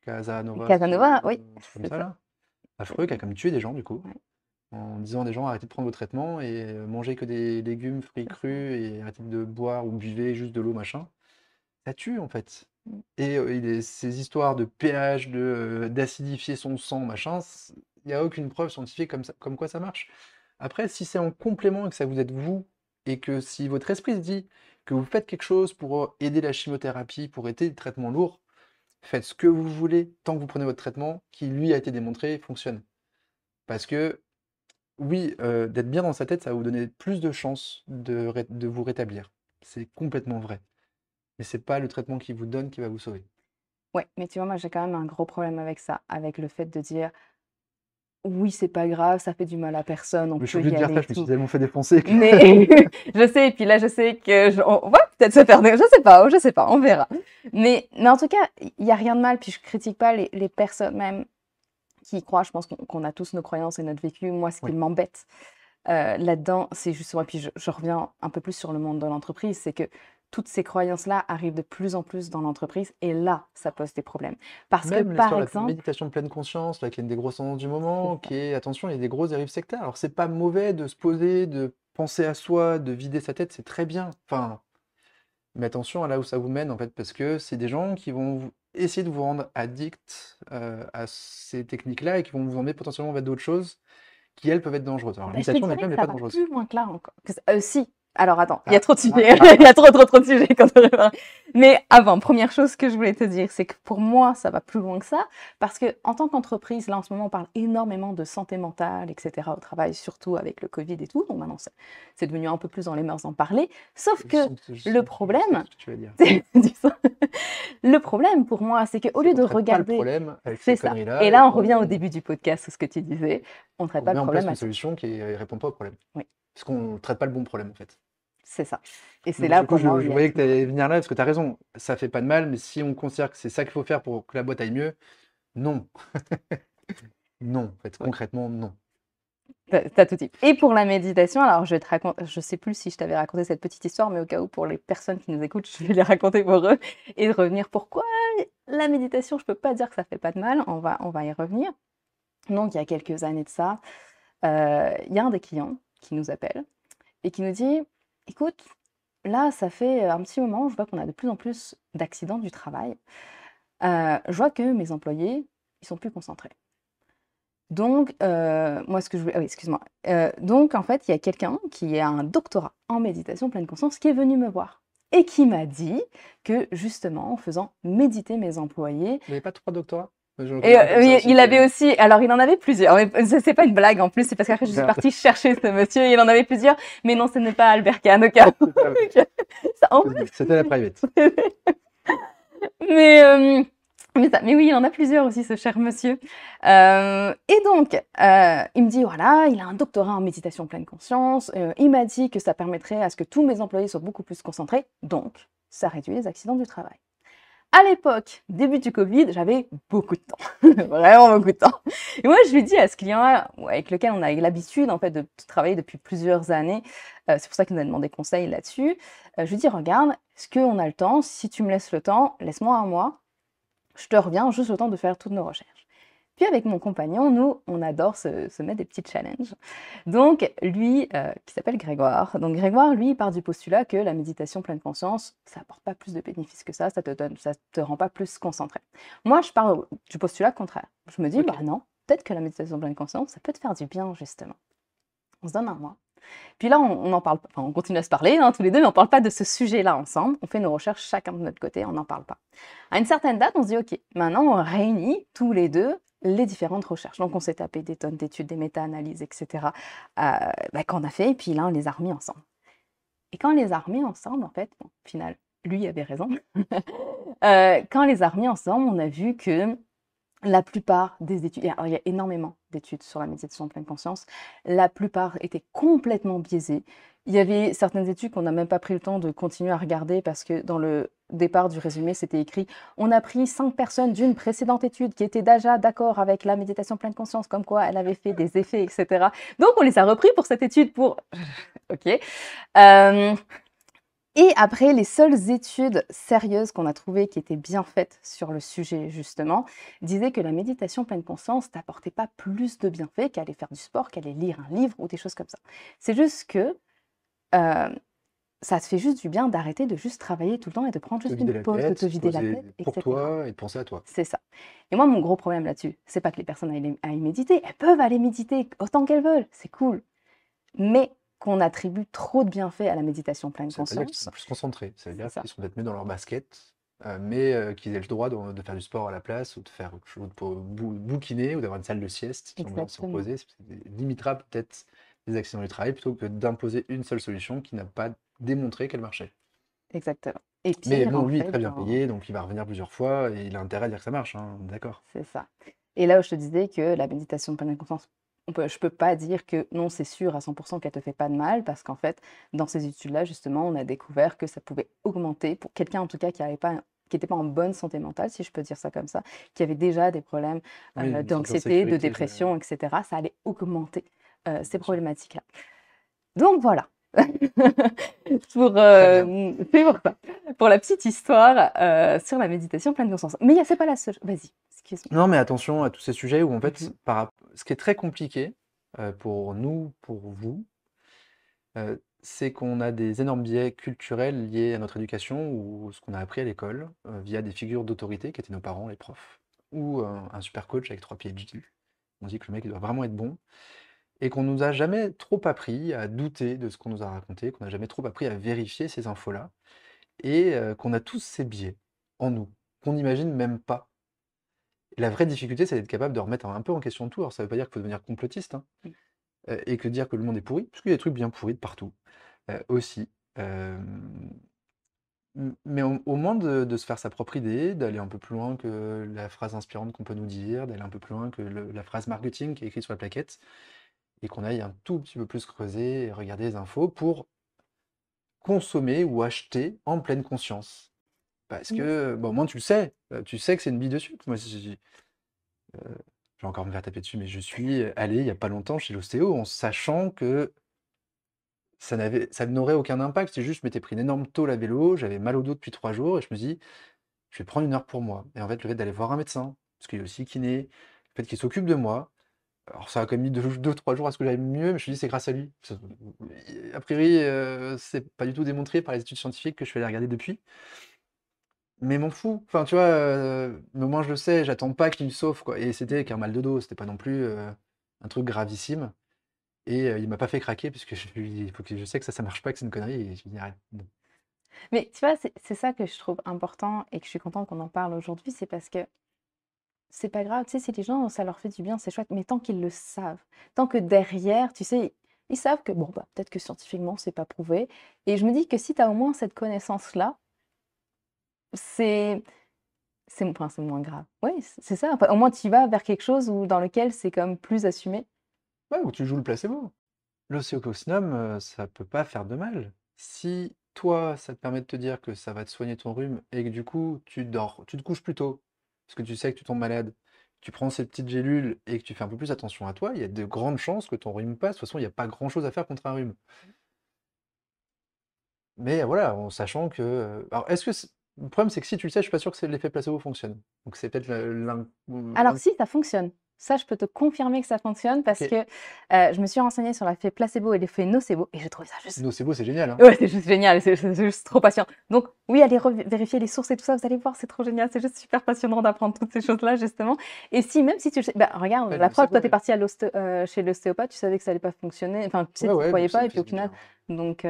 Casanova, Casanova, oui, comme c'est ça ça. là, affreux, qui a comme tué des gens du coup, Ouais. en disant à des gens arrêtez de prendre vos traitements et mangez que des légumes, fruits crus et arrêtez de boire ou buvez juste de l'eau machin. Ça tue en fait. Mm. Et ces histoires de pH, d'acidifier son sang, machin, il n'y a aucune preuve scientifique comme quoi ça marche. Après, si c'est en complément et que ça vous aide vous, et que si votre esprit se dit que vous faites quelque chose pour aider la chimiothérapie, pour aider le traitement lourd, faites ce que vous voulez tant que vous prenez votre traitement qui, lui, a été démontré, fonctionne. Parce que, oui, d'être bien dans sa tête, ça va vous donner plus de chances de vous rétablir. C'est complètement vrai. Mais c'est pas le traitement qu'il vous donne qui va vous sauver. Ouais, mais tu vois, moi j'ai quand même un gros problème avec ça, avec le fait de dire oui, c'est pas grave, ça fait du mal à personne, on Je suis peut obligé y de dire aller ça, et je me suis tout. tellement fait défoncer que... Mais je sais, et puis là je sais que on va peut-être se faire je sais pas, on verra. Mais en tout cas, il y a rien de mal, puis je critique pas les personnes même qui y croient. Je pense qu'on a tous nos croyances et notre vécu. Moi, ce qui Oui. m'embête là-dedans, c'est justement, et puis je reviens un peu plus sur le monde de l'entreprise, c'est que toutes ces croyances-là arrivent de plus en plus dans l'entreprise et là, ça pose des problèmes. Parce que, Même par l'histoire de la exemple, méditation de pleine conscience, là, qui est une des grosses tendances du c'est moment, ça. qui est, attention, il y a des grosses dérives sectaires. Alors, c'est pas mauvais de se poser, de penser à soi, de vider sa tête, c'est très bien. Enfin, mais attention à là où ça vous mène, en fait, parce que c'est des gens qui vont essayer de vous rendre addict à ces techniques-là et qui vont vous emmener potentiellement vers d'autres choses qui, elles, peuvent être dangereuses. Alors, la Bah, je te méditation en dirais elle-même que n'est ça pas va dangereuse. plus loin que là encore. Si, Alors attends, il y a Ah, trop de ah, sujets, ah, il y a trop de sujets quand on répond. Mais avant, première chose que je voulais te dire, c'est que pour moi, ça va plus loin que ça, parce que en tant qu'entreprise, là en ce moment, on parle énormément de santé mentale, etc. au travail, surtout avec le Covid et tout. Donc maintenant, c'est devenu un peu plus dans les mœurs d'en parler. Sauf je que sens le je sais problème, ce que tu vas dire. disons, le problème pour moi, c'est qu'au C'est lieu qu'on de traite pas le regarder, problème avec c'est ces ça. conneries-là Et et là, on revient au qu'on début du podcast, ce que tu disais, on ne traite qu'on pas le met en place problème une à tout. solution qui répond pas au problème. Oui, Parce qu'on ne traite pas le bon problème, en fait. c'est ça. Et c'est Donc, là du coup, pour moi où je il y a voyais que tout tu le problème. allais venir là, parce que tu as raison. Ça fait pas de mal, mais si on considère que c'est ça qu'il faut faire pour que la boîte aille mieux, non. Non, en fait, Ouais. concrètement, non. T'as tout dit. Et pour la méditation, alors je vais te raconter, je sais plus si je t'avais raconté cette petite histoire, mais au cas où pour les personnes qui nous écoutent, je vais les raconter pour eux et de revenir pourquoi la méditation, je peux pas dire que ça fait pas de mal, on va y revenir. Donc il y a quelques années de ça, il y a un des clients qui nous appelle et qui nous dit, écoute, là ça fait un petit moment, je vois qu'on a de plus en plus d'accidents du travail. Je vois que mes employés, ils sont plus concentrés. Donc, moi, ce que je voulais, ah oui, excuse-moi. Donc, en fait, il y a quelqu'un qui a un doctorat en méditation pleine conscience qui est venu me voir et qui m'a dit que, justement, en faisant méditer mes employés, Il n'y avait pas 3 doctorats? J'en et connais un comme ça aussi il qui avait est. aussi, alors il en avait plusieurs, mais c'est pas une blague en plus, c'est parce qu'après je suis Merde, partie chercher ce monsieur, il en avait plusieurs, mais non, ce n'est pas Albert Kahn, au cas où. c'était la Ça, en c'était la private. Mais, mais oui, il en a plusieurs aussi, ce cher monsieur. Et donc, il me dit, voilà, il a un doctorat en méditation pleine conscience. Il m'a dit que ça permettrait à ce que tous mes employés soient beaucoup plus concentrés. Donc, ça réduit les accidents du travail. À l'époque, début du Covid, j'avais beaucoup de temps, vraiment beaucoup de temps. Et moi, je lui dis à ce client-là, avec lequel on a eu l'habitude en fait de travailler depuis plusieurs années, c'est pour ça qu'il nous a demandé conseil là-dessus. Je lui dis, regarde, est-ce qu'on a le temps? Si tu me laisses le temps, laisse-moi un mois, je te reviens, juste le temps de faire toutes nos recherches. Puis avec mon compagnon, nous, on adore se mettre des petits challenges. Donc lui, qui s'appelle Grégoire, donc Grégoire, lui, il part du postulat que la méditation pleine conscience, ça apporte pas plus de bénéfices que ça te rend pas plus concentré. Moi, je pars du postulat contraire. Je me dis, Ok. bah non, peut-être que la méditation pleine conscience, ça peut te faire du bien, justement. On se donne un mois. Puis là, on en parle, enfin, on continue à se parler, hein, tous les deux, mais on ne parle pas de ce sujet-là ensemble. On fait nos recherches chacun de notre côté, on n'en parle pas. À une certaine date, on se dit, OK, maintenant, on réunit tous les deux les différentes recherches. Donc, on s'est tapé des tonnes d'études, des méta-analyses, etc., qu'on a fait, et puis là, on les a remis ensemble. Et quand on les a remis ensemble, en fait, bon, au final, lui avait raison. Quand on les a remis ensemble, on a vu que la plupart des études, alors il y a énormément d'études sur la méditation en pleine conscience, la plupart étaient complètement biaisées. Il y avait certaines études qu'on n'a même pas pris le temps de continuer à regarder parce que dans le départ du résumé, c'était écrit on a pris 5 personnes d'une précédente étude qui étaient déjà d'accord avec la méditation pleine conscience, comme quoi elle avait fait des effets, etc. Donc on les a repris pour cette étude pour. Ok. Et après, les seules études sérieuses qu'on a trouvées qui étaient bien faites sur le sujet, justement, disaient que la méditation pleine conscience t'apportait pas plus de bienfaits qu'aller faire du sport, qu'aller lire un livre ou des choses comme ça. C'est juste que ça te fait juste du bien d'arrêter de juste travailler tout le temps et de prendre Te juste vider une la pause, de te tête, vider la poser tête, pour etc. toi et de penser à toi. C'est ça. Et moi, mon gros problème là-dessus, c'est pas que les personnes aillent méditer. Elles peuvent aller méditer autant qu'elles veulent, c'est cool. Mais qu'on attribue trop de bienfaits à la méditation pleine Ça veut pas dire qu'ils conscience. sont plus concentrés. Ça veut C'est dire ça. qu'ils sont peut-être mieux dans leur basket, mais qu'ils aient le droit de faire du sport à la place ou de faire autre chose, pour bouquiner ou d'avoir une salle de sieste si on veut se Exactement. reposer. Ça limitera peut-être les accidents du travail plutôt que d'imposer une seule solution qui n'a pas démontré qu'elle marchait. Exactement. Et Mais pire, bon, en lui, il est fait, très bien payé, donc il va revenir plusieurs fois et il a intérêt à dire que ça marche, hein, on est d'accord. c'est ça. Et là où je te disais que la méditation de pleine conscience, je peux pas dire que non, c'est sûr à 100% qu'elle te fait pas de mal, parce qu'en fait, dans ces études-là, justement, on a découvert que ça pouvait augmenter, pour quelqu'un en tout cas qui n'était pas en bonne santé mentale, si je peux dire ça comme ça, qui avait déjà des problèmes Oui, une sorte d'anxiété, de d'insécurité, dépression, etc., ça allait augmenter ces problématiques-là. Donc voilà. Pour, très bien. c'est pour ça. Pour la petite histoire sur la méditation pleine conscience. Mais c'est pas la seule. Vas-y, excuse-moi. Non, mais attention à tous ces sujets où en fait, Mhm. ce qui est très compliqué pour nous, pour vous, c'est qu'on a des énormes biais culturels liés à notre éducation ou ce qu'on a appris à l'école via des figures d'autorité qui étaient nos parents, les profs, ou un super coach avec 3 PhD. On dit que le mec il doit vraiment être bon. et qu'on nous a jamais trop appris à douter de ce qu'on nous a raconté, qu'on n'a jamais trop appris à vérifier ces infos-là, et qu'on a tous ces biais en nous, qu'on n'imagine même pas. Et la vraie difficulté, c'est d'être capable de remettre un peu en question tout. Alors ça veut pas dire qu'il faut devenir complotiste, hein, Oui. et que dire que le monde est pourri, parce qu'il y a des trucs bien pourris de partout, aussi. Hem, mais au moins de se faire sa propre idée, d'aller un peu plus loin que la phrase inspirante qu'on peut nous dire, d'aller un peu plus loin que la phrase marketing qui est écrite sur la plaquette, et qu'on aille un tout petit peu plus creuser et regarder les infos pour consommer ou acheter en pleine conscience. Parce Yes. que, bon, au moins tu sais que c'est une bille de sucre. Moi, je vais encore me faire taper dessus, mais je suis allé il y a pas longtemps chez l'ostéo en sachant que ça n'aurait aucun impact. C'est juste, je m'étais pris une énorme tôle à vélo, j'avais mal au dos depuis 3 jours et je me dis: «Je vais prendre 1 heure pour moi» et en fait, le fait d'aller voir un médecin, parce qu'il est aussi kiné, le fait qu'il s'occupe de moi, alors ça a quand même mis 2-3 jours à ce que j'aille mieux, mais je me suis dit: «C'est grâce à lui». A priori, c'est pas du tout démontré par les études scientifiques que je suis allé regarder depuis. Mais m'en fous. Enfin, tu vois, mais au moins je le sais, j'attends pas qu'il me sauve, quoi. Et c'était qu'un mal de dos, c'était pas non plus, un truc gravissime. Et il m'a pas fait craquer puisque il faut que je sais que ça marche pas, que c'est une connerie et je me dis: «Arrête». Non. Mais tu vois, c'est ça que je trouve important et que je suis contente qu'on en parle aujourd'hui, c'est parce que c'est pas grave, tu sais, si les gens, ça leur fait du bien, c'est chouette, mais tant qu'ils le savent, tant que derrière, tu sais, ils savent que, bon, bah, peut-être que scientifiquement, c'est pas prouvé. Et je me dis que si tu as au moins cette connaissance-là, c'est enfin, c'est moins grave. Oui, c'est ça. Enfin, au moins, tu vas vers quelque chose dans lequel c'est comme plus assumé. Ouais, ou tu joues le placebo. L'ostéopocinum, ça peut pas faire de mal. Si toi, ça te permet de te dire que ça va te soigner ton rhume et que du coup, tu te couches plus tôt, parce que tu sais que tu tombes malade, tu prends ces petites gélules et que tu fais un peu plus attention à toi, il y a de grandes chances que ton rhume passe. De toute façon, il y a pas grand-chose à faire contre un rhume. Mais voilà, en sachant que, alors est-ce que le problème, c'est que si tu le sais, je suis pas sûr que c'est l'effet placebo fonctionne. Donc c'est peut-être Alors si, ça fonctionne. Ça, je peux te confirmer que ça fonctionne parce OK. que je me suis renseignée sur l'effet placebo et l'effet nocebo et j'ai trouvé ça juste. Nocebo, c'est génial, hein. Ouais, c'est juste génial, c'est juste trop patient. Donc oui, allez vérifier les sources et tout ça, vous allez voir, c'est trop génial, c'est juste super passionnant d'apprendre toutes ces choses-là, justement. Et si, même si tu le sais, bah, regarde, Ouais, je la le sais preuve, toi, pas, tu es mais parti chez l'ostéopathe, tu savais que ça allait pas fonctionner, enfin, tu sais, ouais, tu ouais, mais croyais je sais pas, et que ça puis au fait du final, bien. donc,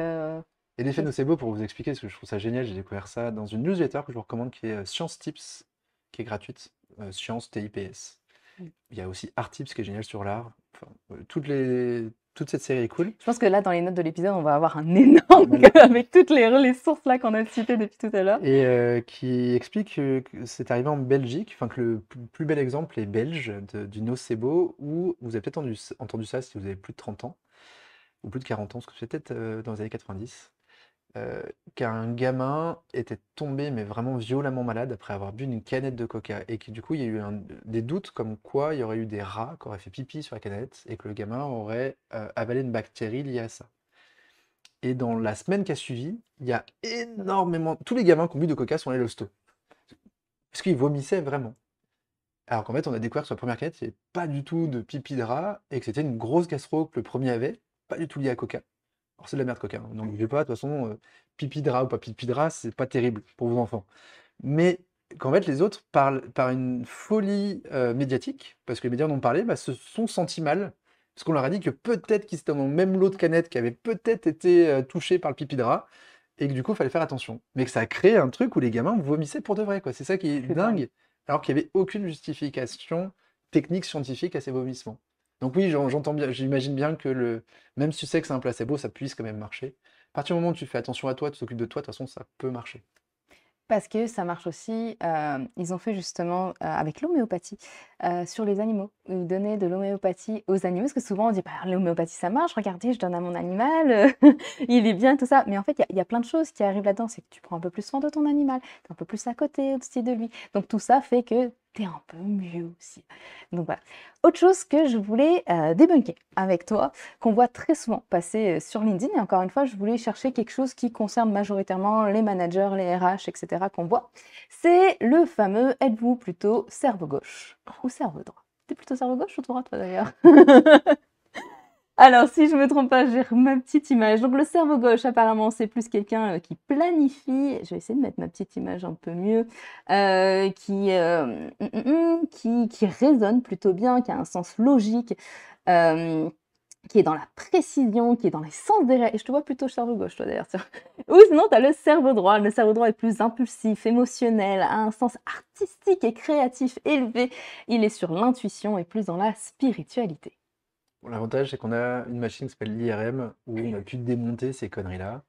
Et l'effet nocebo, pour vous expliquer, parce que je trouve ça génial, j'ai découvert ça dans une newsletter que je vous recommande qui est Science Tips, qui est gratuite. Science TIPS. Il y a aussi Art Tips qui est génial sur l'art. Enfin, toute cette série est cool. je pense que là, dans les notes de l'épisode, on va avoir un Ah, énorme mal. avec toutes les sources là qu'on a citées depuis tout à l'heure. Et qui explique que c'est arrivé en Belgique, enfin que le plus bel exemple est belge du nocebo, où vous avez peut-être entendu ça si vous avez plus de 30 ans, ou plus de 40 ans, parce que c'est peut-être dans les années 90. Qu'un gamin était tombé, mais vraiment violemment malade après avoir bu une canette de coca. Et que du coup, il y a eu des doutes comme quoi il y aurait eu des rats qui auraient fait pipi sur la canette et que le gamin aurait avalé une bactérie liée à ça. Et dans la semaine qui a suivi, il y a énormément. Tous les gamins qui ont bu de coca sont allés à l'hosto. Parce qu'ils vomissaient vraiment. Alors qu'en fait, on a découvert sur la première canette, il n'y avait pas du tout de pipi de rat et que c'était une grosse gastro que le premier avait, pas du tout lié à coca. Alors c'est de la merde coca, hein, n'en buvez pas, de toute façon, pipi de rat ou pas pipi de rat, c'est pas terrible pour vos enfants. Mais qu'en fait les autres, par une folie médiatique, parce que les médias en ont parlé, bah, se sont sentis mal, parce qu'on leur a dit que peut-être qu'ils étaient dans même l'eau de canette qui avait peut-être été touché par le pipi de rat, et que du coup, il fallait faire attention. Mais que ça a créé un truc où les gamins vomissaient pour de vrai, quoi. C'est ça qui est C'est dingue. dingue, alors qu'il n'y avait aucune justification technique, scientifique à ces vomissements. Donc oui, j'entends bien, j'imagine bien que même si tu sais que c'est un placebo, ça puisse quand même marcher. À partir du moment où tu fais attention à toi, tu t'occupes de toi, de toute façon, ça peut marcher. Parce que ça marche aussi, ils ont fait justement, avec l'homéopathie, sur les animaux. Ils donnaient de l'homéopathie aux animaux, parce que souvent on dit: «Bah, l'homéopathie ça marche, regardez, je donne à mon animal, il est bien», tout ça. Mais en fait, il y a plein de choses qui arrivent là-dedans. C'est que tu prends un peu plus soin de ton animal, tu es un peu plus à côté aussi de lui. Donc tout ça fait que tu es un peu mieux aussi. Donc voilà. Autre chose que je voulais, débunker avec toi, qu'on voit très souvent passer, sur LinkedIn et encore une fois, je voulais chercher quelque chose qui concerne majoritairement les managers, les RH et cetera qu'on voit. C'est le fameux: «Êtes-vous plutôt cerveau gauche ou cerveau droit?» Tu es plutôt cerveau gauche ou droit toi d'ailleurs? Alors si je me trompe pas, j'ai ma petite image. Donc le cerveau gauche apparemment c'est plus quelqu'un, qui planifie. Je vais essayer de mettre ma petite image un peu mieux, qui raisonne plutôt bien, qui a un sens logique, hem qui est dans la précision, qui est dans les sens des règles. Et je te vois plutôt cerveau gauche, toi d'ailleurs. Tiens. Ou sinon, tu as le cerveau droit. Le cerveau droit est plus impulsif, émotionnel, a un sens artistique et créatif élevé. Il est sur l'intuition et plus dans la spiritualité. Bon, l'avantage, c'est qu'on a une machine qui s'appelle l'IRM, où on a pu démonter ces conneries-là.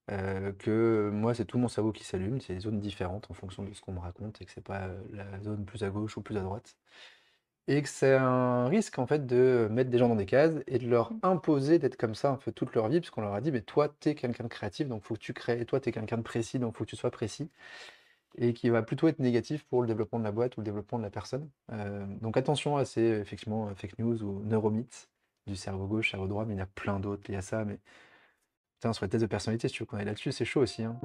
Que moi, c'est tout mon cerveau qui s'allume, c'est des zones différentes en fonction de ce qu'on me raconte, et que c'est pas la zone plus à gauche ou plus à droite. Et que c'est un risque en fait de mettre des gens dans des cases et de leur imposer d'être comme ça un peu toute leur vie, parce qu'on leur a dit, mais toi, t'es quelqu'un de créatif, donc faut que tu crées, et toi, t'es quelqu'un de précis, donc faut que tu sois précis, et qui va plutôt être négatif pour le développement de la boîte ou le développement de la personne. Donc attention à ces effectivement fake news ou neuromythes du cerveau gauche, cerveau droit, mais il y en a plein d'autres liés à ça. Mais putain, sur les tests de personnalité, si tu veux qu'on aille là-dessus, c'est chaud aussi, hein.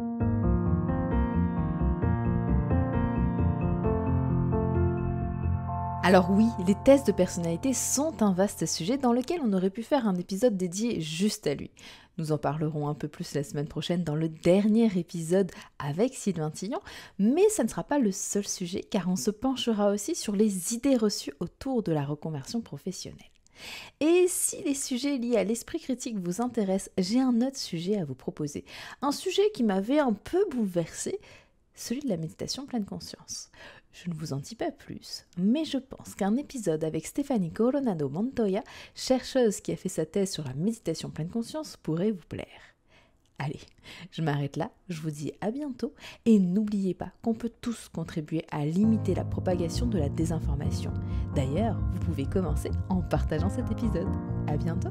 Alors oui, les tests de personnalité sont un vaste sujet dans lequel on aurait pu faire un épisode dédié juste à lui. Nous en parlerons un peu plus la semaine prochaine dans le dernier épisode avec Sylvain Tillon, mais ça ne sera pas le seul sujet car on se penchera aussi sur les idées reçues autour de la reconversion professionnelle. Et si les sujets liés à l'esprit critique vous intéressent, j'ai un autre sujet à vous proposer. Un sujet qui m'avait un peu bouleversé, celui de la méditation pleine conscience. Je ne vous en dis pas plus, mais je pense qu'un épisode avec Stéphanie Coronado Montoya, chercheuse qui a fait sa thèse sur la méditation pleine conscience, pourrait vous plaire. Allez, je m'arrête là, je vous dis à bientôt, et n'oubliez pas qu'on peut tous contribuer à limiter la propagation de la désinformation. D'ailleurs, vous pouvez commencer en partageant cet épisode. À bientôt!